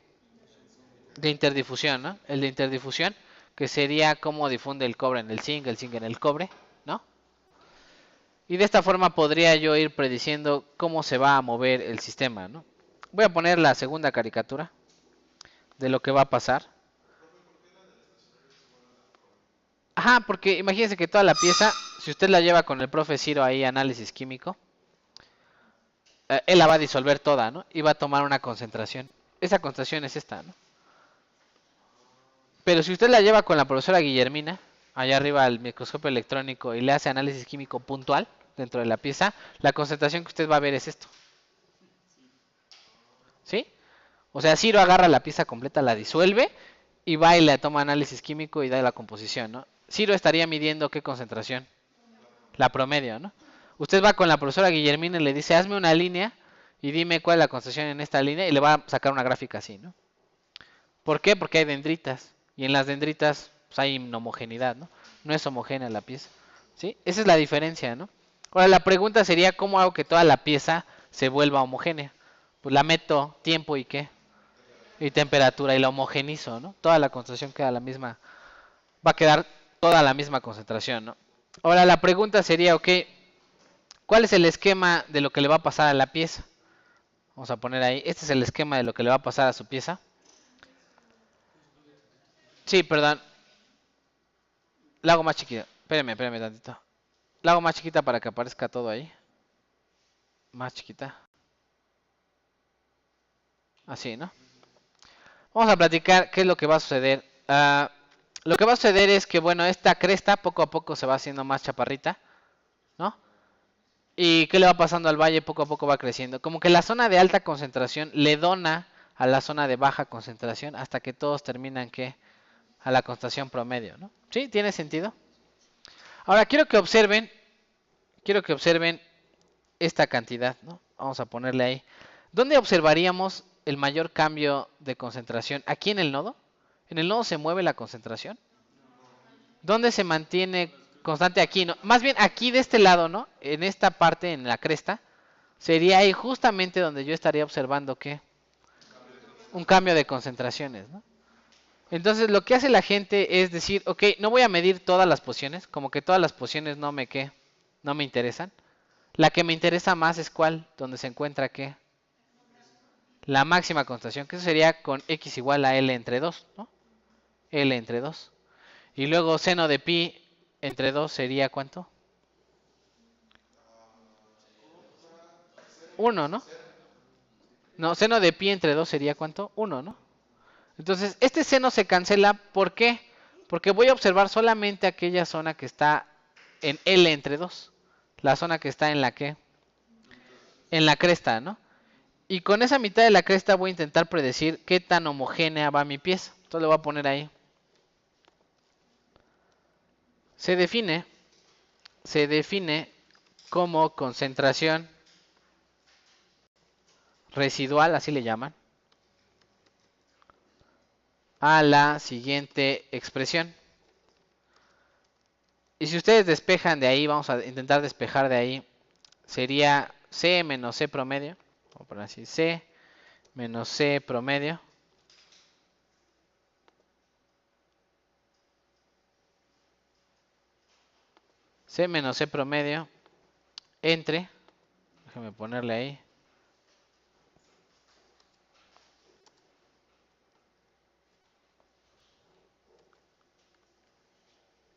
De interdifusión, ¿no? El de interdifusión, que sería cómo difunde el cobre en el zinc en el cobre, ¿no? Y de esta forma podría yo ir prediciendo cómo se va a mover el sistema, ¿no? Voy a poner la segunda caricatura de lo que va a pasar. Ajá, porque imagínense que toda la pieza, si usted la lleva con el profe Ciro ahí, análisis químico, él la va a disolver toda, ¿no? Y va a tomar una concentración. Esa concentración es esta, ¿no? Pero si usted la lleva con la profesora Guillermina, allá arriba al microscopio electrónico, y le hace análisis químico puntual dentro de la pieza, la concentración que usted va a ver es esto. ¿Sí? O sea, Ciro agarra la pieza completa, la disuelve, y va y le toma análisis químico y da la composición, ¿no? Ciro estaría midiendo qué concentración, la promedio, ¿no? Usted va con la profesora Guillermina y le dice, hazme una línea y dime cuál es la concentración en esta línea, y le va a sacar una gráfica así, ¿no? ¿Por qué? Porque hay dendritas, y en las dendritas pues, hay inhomogeneidad, ¿no? No es homogénea la pieza, ¿sí? Esa es la diferencia, ¿no? Ahora la pregunta sería, ¿cómo hago que toda la pieza se vuelva homogénea? Pues la meto tiempo y ¿qué? Y temperatura, y la homogenizo, ¿no? Toda la concentración queda la misma, va a quedar toda la misma concentración, ¿no? Ahora la pregunta sería, ok, ¿cuál es el esquema de lo que le va a pasar a la pieza? Vamos a poner ahí, este es el esquema de lo que le va a pasar a su pieza. Sí, perdón, la hago más chiquita, espérame tantito. La hago más chiquita para que aparezca todo ahí. Más chiquita. Así, ¿no? Vamos a platicar qué es lo que va a suceder. Lo que va a suceder es que, bueno, esta cresta poco a poco se va haciendo más chaparrita, ¿no? ¿Y qué le va pasando al valle? Poco a poco va creciendo. Como que la zona de alta concentración le dona a la zona de baja concentración hasta que todos terminan, ¿qué? A la concentración promedio, ¿no? ¿Sí? ¿Tiene sentido? Ahora quiero que observen esta cantidad, ¿no? Vamos a ponerle ahí. ¿Dónde observaríamos el mayor cambio de concentración? ¿Aquí en el nodo? ¿En el nodo se mueve la concentración? ¿Dónde se mantiene constante? Aquí, ¿no? Más bien aquí de este lado, ¿no? En esta parte, en la cresta, sería ahí justamente donde yo estaría observando ¿qué? Un cambio de concentraciones, ¿no? Entonces lo que hace la gente es decir, ok, no voy a medir todas las posiciones, como que todas las posiciones no me, ¿qué? No me interesan. La que me interesa más es cuál, donde se encuentra ¿qué? La máxima concentración, que eso sería con x igual a L entre 2, ¿no? L entre 2. Y luego seno de pi entre 2 sería ¿cuánto? 1, ¿no? No, seno de pi entre 2 sería ¿cuánto? 1, ¿no? Entonces, este seno se cancela, ¿por qué? Porque voy a observar solamente aquella zona que está en L entre 2. La zona que está en la ¿qué? En la cresta, ¿no? Y con esa mitad de la cresta voy a intentar predecir qué tan homogénea va mi pieza. Entonces le voy a poner ahí. Se define como concentración residual, así le llaman, a la siguiente expresión. Y si ustedes despejan de ahí, vamos a intentar despejar de ahí, sería C menos C promedio, vamos a poner así, C menos C promedio, C menos C promedio, entre, déjenme ponerle ahí,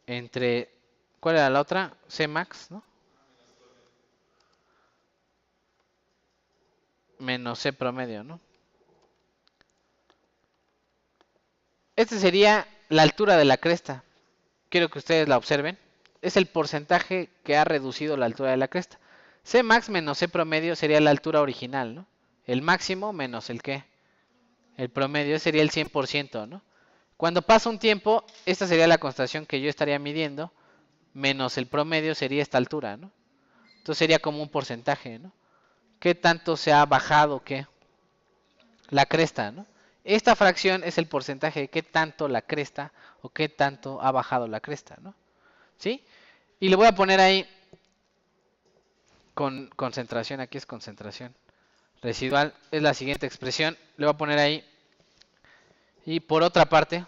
entre, ¿cuál era la otra? C max, ¿no? Menos C promedio, ¿no? Este sería la altura de la cresta. Quiero que ustedes la observen. Es el porcentaje que ha reducido la altura de la cresta. C max menos C promedio sería la altura original, ¿no? El máximo menos el qué. El promedio sería el 100%, ¿no? Cuando pasa un tiempo, esta sería la concentración que yo estaría midiendo, menos el promedio sería esta altura, ¿no? Entonces sería como un porcentaje, ¿no? ¿Qué tanto se ha bajado qué? La cresta, ¿no? Esta fracción es el porcentaje de qué tanto la cresta o qué tanto ha bajado la cresta, ¿no? ¿Sí? Y le voy a poner ahí con concentración, aquí es concentración residual, es la siguiente expresión, le voy a poner ahí. Y por otra parte,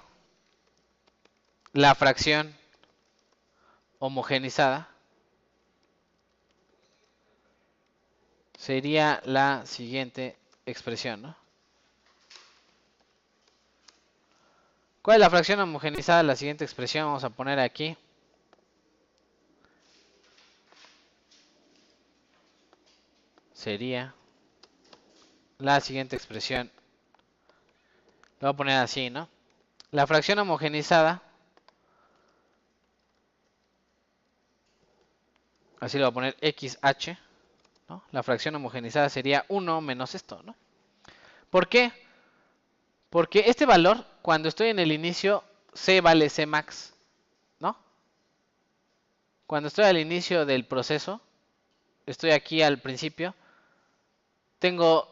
la fracción homogenizada sería la siguiente expresión, ¿no? ¿Cuál es la fracción homogenizada? La siguiente expresión vamos a poner aquí. Sería la siguiente expresión. Lo voy a poner así, ¿no? La fracción homogeneizada, así lo voy a poner XH, ¿no? La fracción homogeneizada sería 1 menos esto, ¿no? ¿Por qué? Porque este valor, cuando estoy en el inicio, C vale C max, ¿no? Cuando estoy al inicio del proceso, estoy aquí al principio, tengo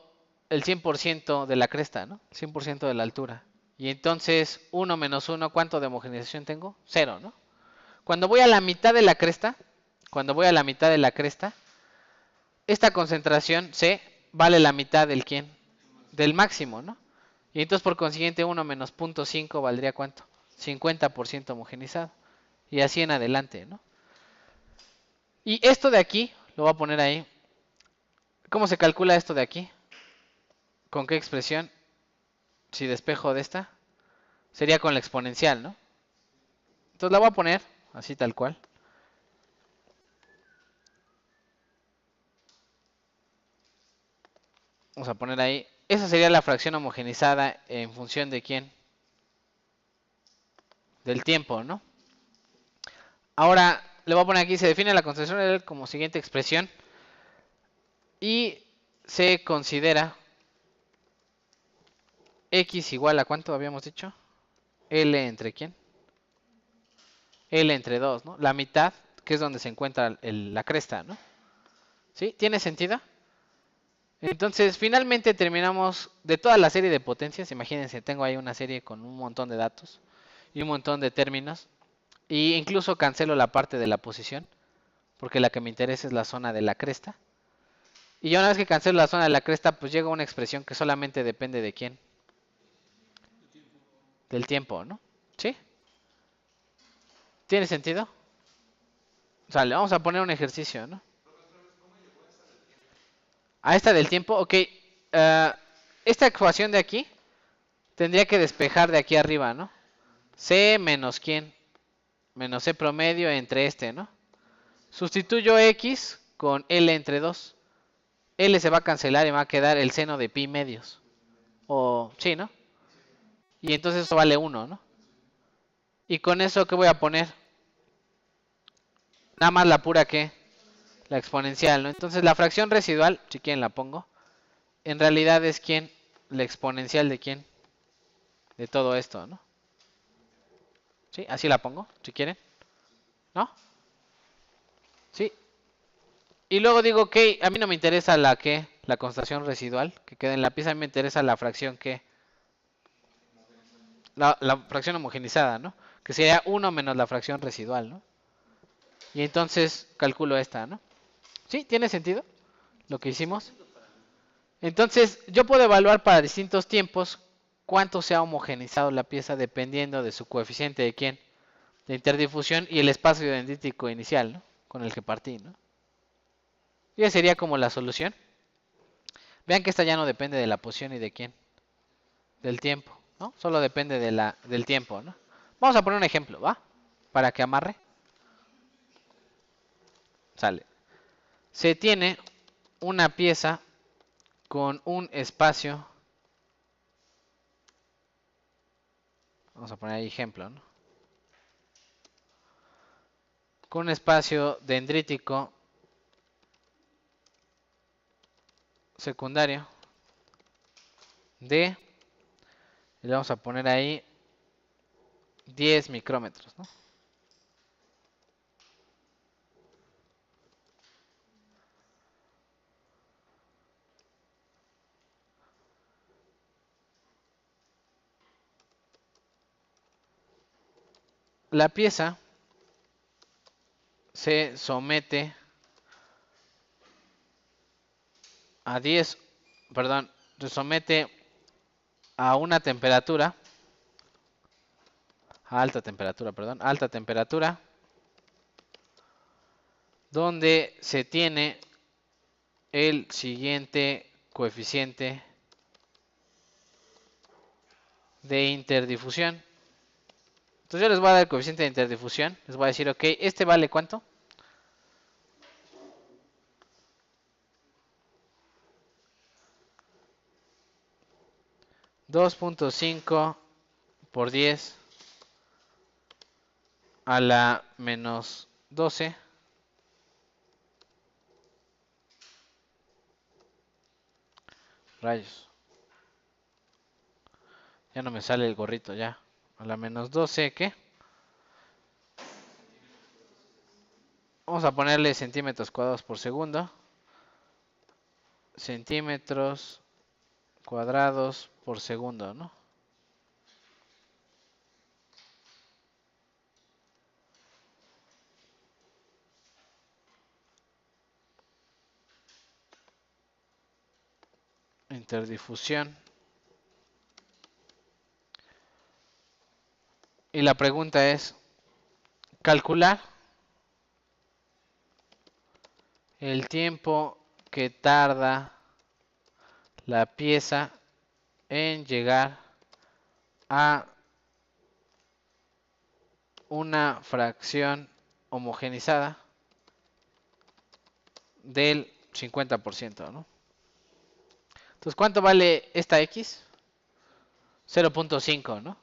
el 100% de la cresta, ¿no? 100% de la altura. Y entonces 1 menos 1, ¿cuánto de homogeneización tengo? 0, ¿no? Cuando voy a la mitad de la cresta, esta concentración C vale la mitad del ¿quién? Del máximo, ¿no? Y entonces por consiguiente 1 menos 0.5 valdría ¿cuánto? 50% homogeneizado. Y así en adelante, ¿no? Y esto de aquí, lo voy a poner ahí. ¿Cómo se calcula esto de aquí? ¿Con qué expresión? Si despejo de esta, sería con la exponencial, ¿no? Entonces la voy a poner así tal cual. Vamos a poner ahí. Esa sería la fracción homogeneizada en función de quién? Del tiempo, ¿no? Ahora le voy a poner aquí, se define la concentración real como siguiente expresión. Y se considera X igual a ¿cuánto habíamos dicho? L entre quién? L entre 2, ¿no? La mitad, que es donde se encuentra la cresta, ¿no? ¿Sí? ¿Tiene sentido? Entonces, finalmente terminamos de toda la serie de potencias. Imagínense, tengo ahí una serie con un montón de datos y un montón de términos. Y incluso cancelo la parte de la posición, porque la que me interesa es la zona de la cresta. Y ya una vez que cancelo la zona de la cresta, pues llega una expresión que solamente depende de quién. Del tiempo, ¿no? ¿Sí? ¿Tiene sentido? O sea, le vamos a poner un ejercicio, ¿no? A esta del tiempo, ok. Esta ecuación de aquí tendría que despejar de aquí arriba, ¿no? C menos quién. Menos C promedio entre este, ¿no? Sustituyo X con L entre 2. L se va a cancelar y me va a quedar el seno de pi medios. O, sí, ¿no? Y entonces eso vale 1, ¿no? Y con eso, ¿qué voy a poner? Nada más la pura, ¿qué? La exponencial, ¿no? Entonces la fracción residual, si quieren la pongo, en realidad es quién, la exponencial de quién, de todo esto, ¿no? ¿Sí? Así la pongo, si quieren, ¿no? ¿Sí? Y luego digo, ok, a mí no me interesa la que, la concentración residual que queda en la pieza, a mí me interesa la fracción que, la fracción homogenizada, ¿no? Que sería 1 menos la fracción residual, ¿no? Y entonces calculo esta, ¿no? ¿Sí? ¿Tiene sentido lo que hicimos? Entonces, yo puedo evaluar para distintos tiempos cuánto se ha homogeneizado la pieza dependiendo de su coeficiente de quién, de interdifusión y el espacio dendrítico inicial, ¿no? Con el que partí, ¿no? Y esa sería como la solución. Vean que esta ya no depende de la posición y de quién, del tiempo, ¿no? Solo depende de del tiempo, ¿no? Vamos a poner un ejemplo, ¿va? Para que amarre. Sale. Se tiene una pieza con un espacio, vamos a poner ahí ejemplo, ¿no? Con un espacio dendrítico secundario de, y le vamos a poner ahí 10 micrómetros, ¿no? La pieza se somete a 10, perdón, se somete a una temperatura, a alta temperatura, perdón, alta temperatura, donde se tiene el siguiente coeficiente de interdifusión. Entonces yo les voy a dar el coeficiente de interdifusión, les voy a decir, ok, este vale ¿cuánto? 2.5 por 10 a la menos 12 rayos. Ya no me sale el gorrito ya. A la menos 12, ¿qué? Vamos a ponerle centímetros cuadrados por segundo. Centímetros cuadrados por segundo, ¿no? Interdifusión. Y la pregunta es, calcular el tiempo que tarda la pieza en llegar a una fracción homogenizada del 50%, ¿no? Entonces, ¿cuánto vale esta X? 0.5, ¿no?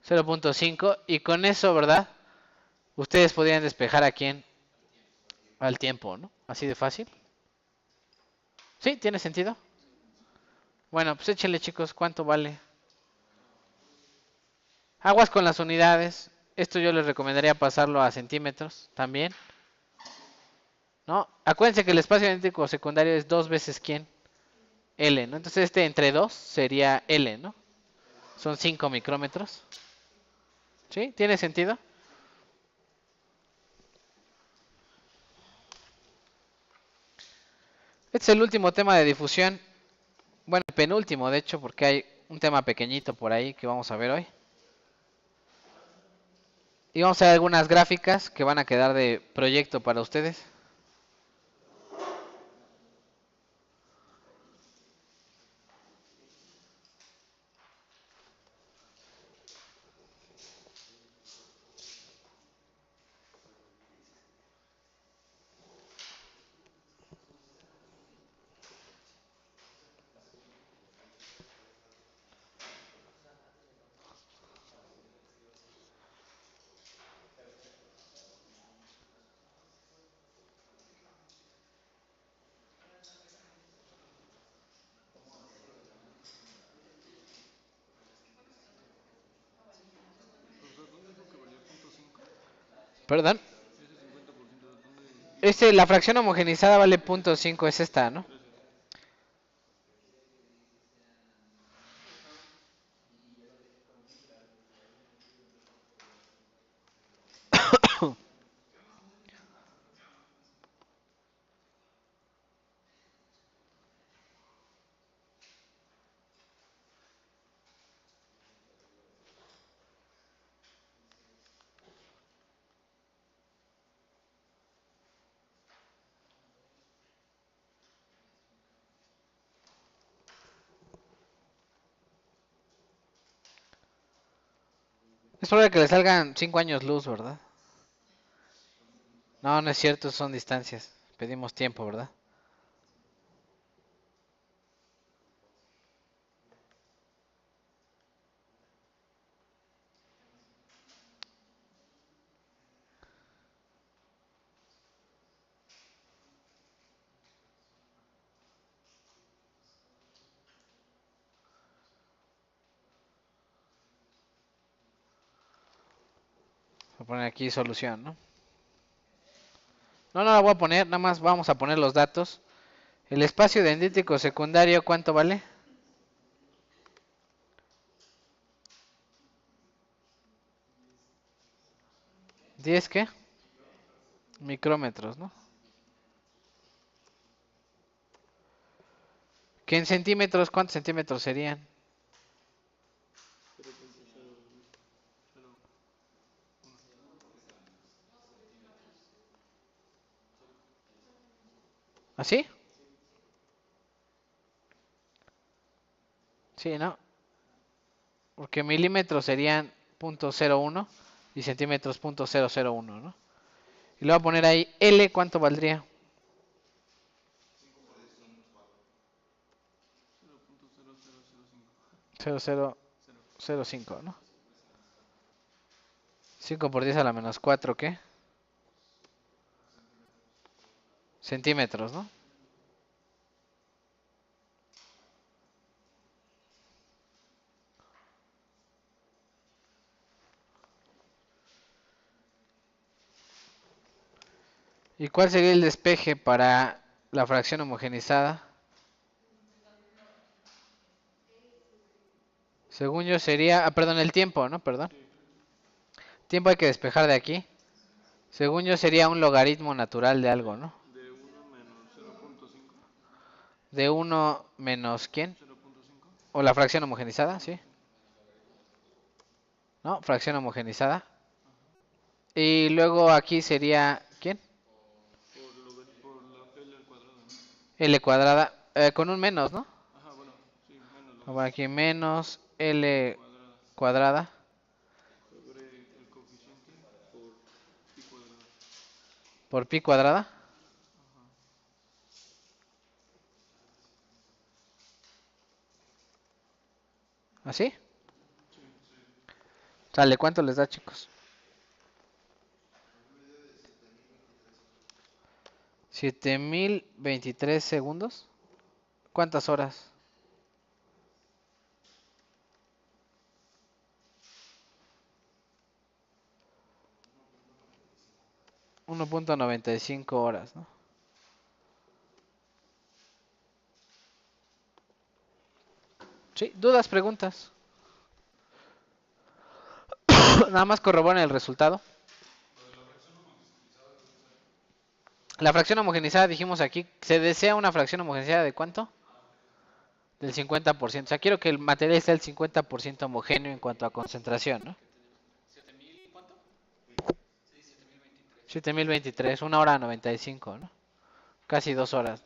0.5 y con eso, ¿verdad? Ustedes podrían despejar a quién al tiempo, ¿no? Así de fácil. ¿Sí? ¿Tiene sentido? Bueno, pues échenle chicos, ¿cuánto vale? Aguas con las unidades. Esto yo les recomendaría pasarlo a centímetros también. ¿No? Acuérdense que el espacio idéntico secundario es 2 veces ¿quién? L, ¿no? Entonces este entre 2 sería L, ¿no? Son 5 micrómetros. ¿Sí? ¿Tiene sentido? Este es el último tema de difusión. Bueno, el penúltimo, de hecho, porque hay un tema pequeñito por ahí que vamos a ver hoy. Y vamos a ver algunas gráficas que van a quedar de proyecto para ustedes. Perdón. La fracción homogenizada vale 0.5, es esta, ¿no? Es probable que le salgan 5 años luz, ¿verdad? No, no es cierto, son distancias. Pedimos tiempo, ¿verdad? Voy a poner aquí solución, ¿no? No, no la voy a poner, nada más vamos a poner los datos. El espacio dendrítico secundario, ¿cuánto vale? 10, ¿qué? Micrómetros, ¿no? ¿Que en centímetros, cuántos centímetros serían? ¿Así? Sí, ¿no? Porque milímetros serían 0.01 y centímetros 0.001, ¿no? Y le voy a poner ahí L, ¿cuánto valdría? 0,005, ¿no? 5 por 10 a la menos 4, ¿qué? Centímetros, ¿no? ¿Y cuál sería el despeje para la fracción homogeneizada? Según yo sería, perdón, el tiempo, ¿no? Perdón. Tiempo hay que despejar de aquí. Según yo sería un logaritmo natural de algo, ¿no?
De 1 menos 0.5.
De 1 menos ¿quién?
0.5.
¿O la fracción homogeneizada? ¿Sí? ¿No? Fracción homogeneizada. Y luego aquí sería ¿quién?
Por la L al cuadrado, ¿no?
L cuadrada. Con un menos, ¿no?
Ajá, bueno, sí, menos lo
Bueno, aquí menos L
cuadrada.
cuadrada
Sobre el coeficiente por pi cuadrada.
por pi cuadrada.
Ajá.
¿Así?
Sí.
Sale, ¿cuánto les da, chicos? 7023 segundos. ¿Cuántas horas? 1.95 horas, ¿no? Sí, dudas, preguntas. Nada más corroboran el resultado. La fracción homogeneizada, dijimos aquí, se desea una fracción homogeneizada de ¿cuánto? Del 50%. O sea, quiero que el material sea el 50% homogéneo en cuanto a concentración, ¿no? 7023, 1 hora 95, ¿no? Casi 2 horas.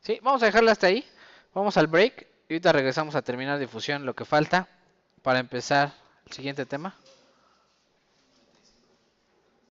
Sí, vamos a dejarla hasta ahí. Vamos al break y ahorita regresamos a terminar difusión, lo que falta para empezar el siguiente tema.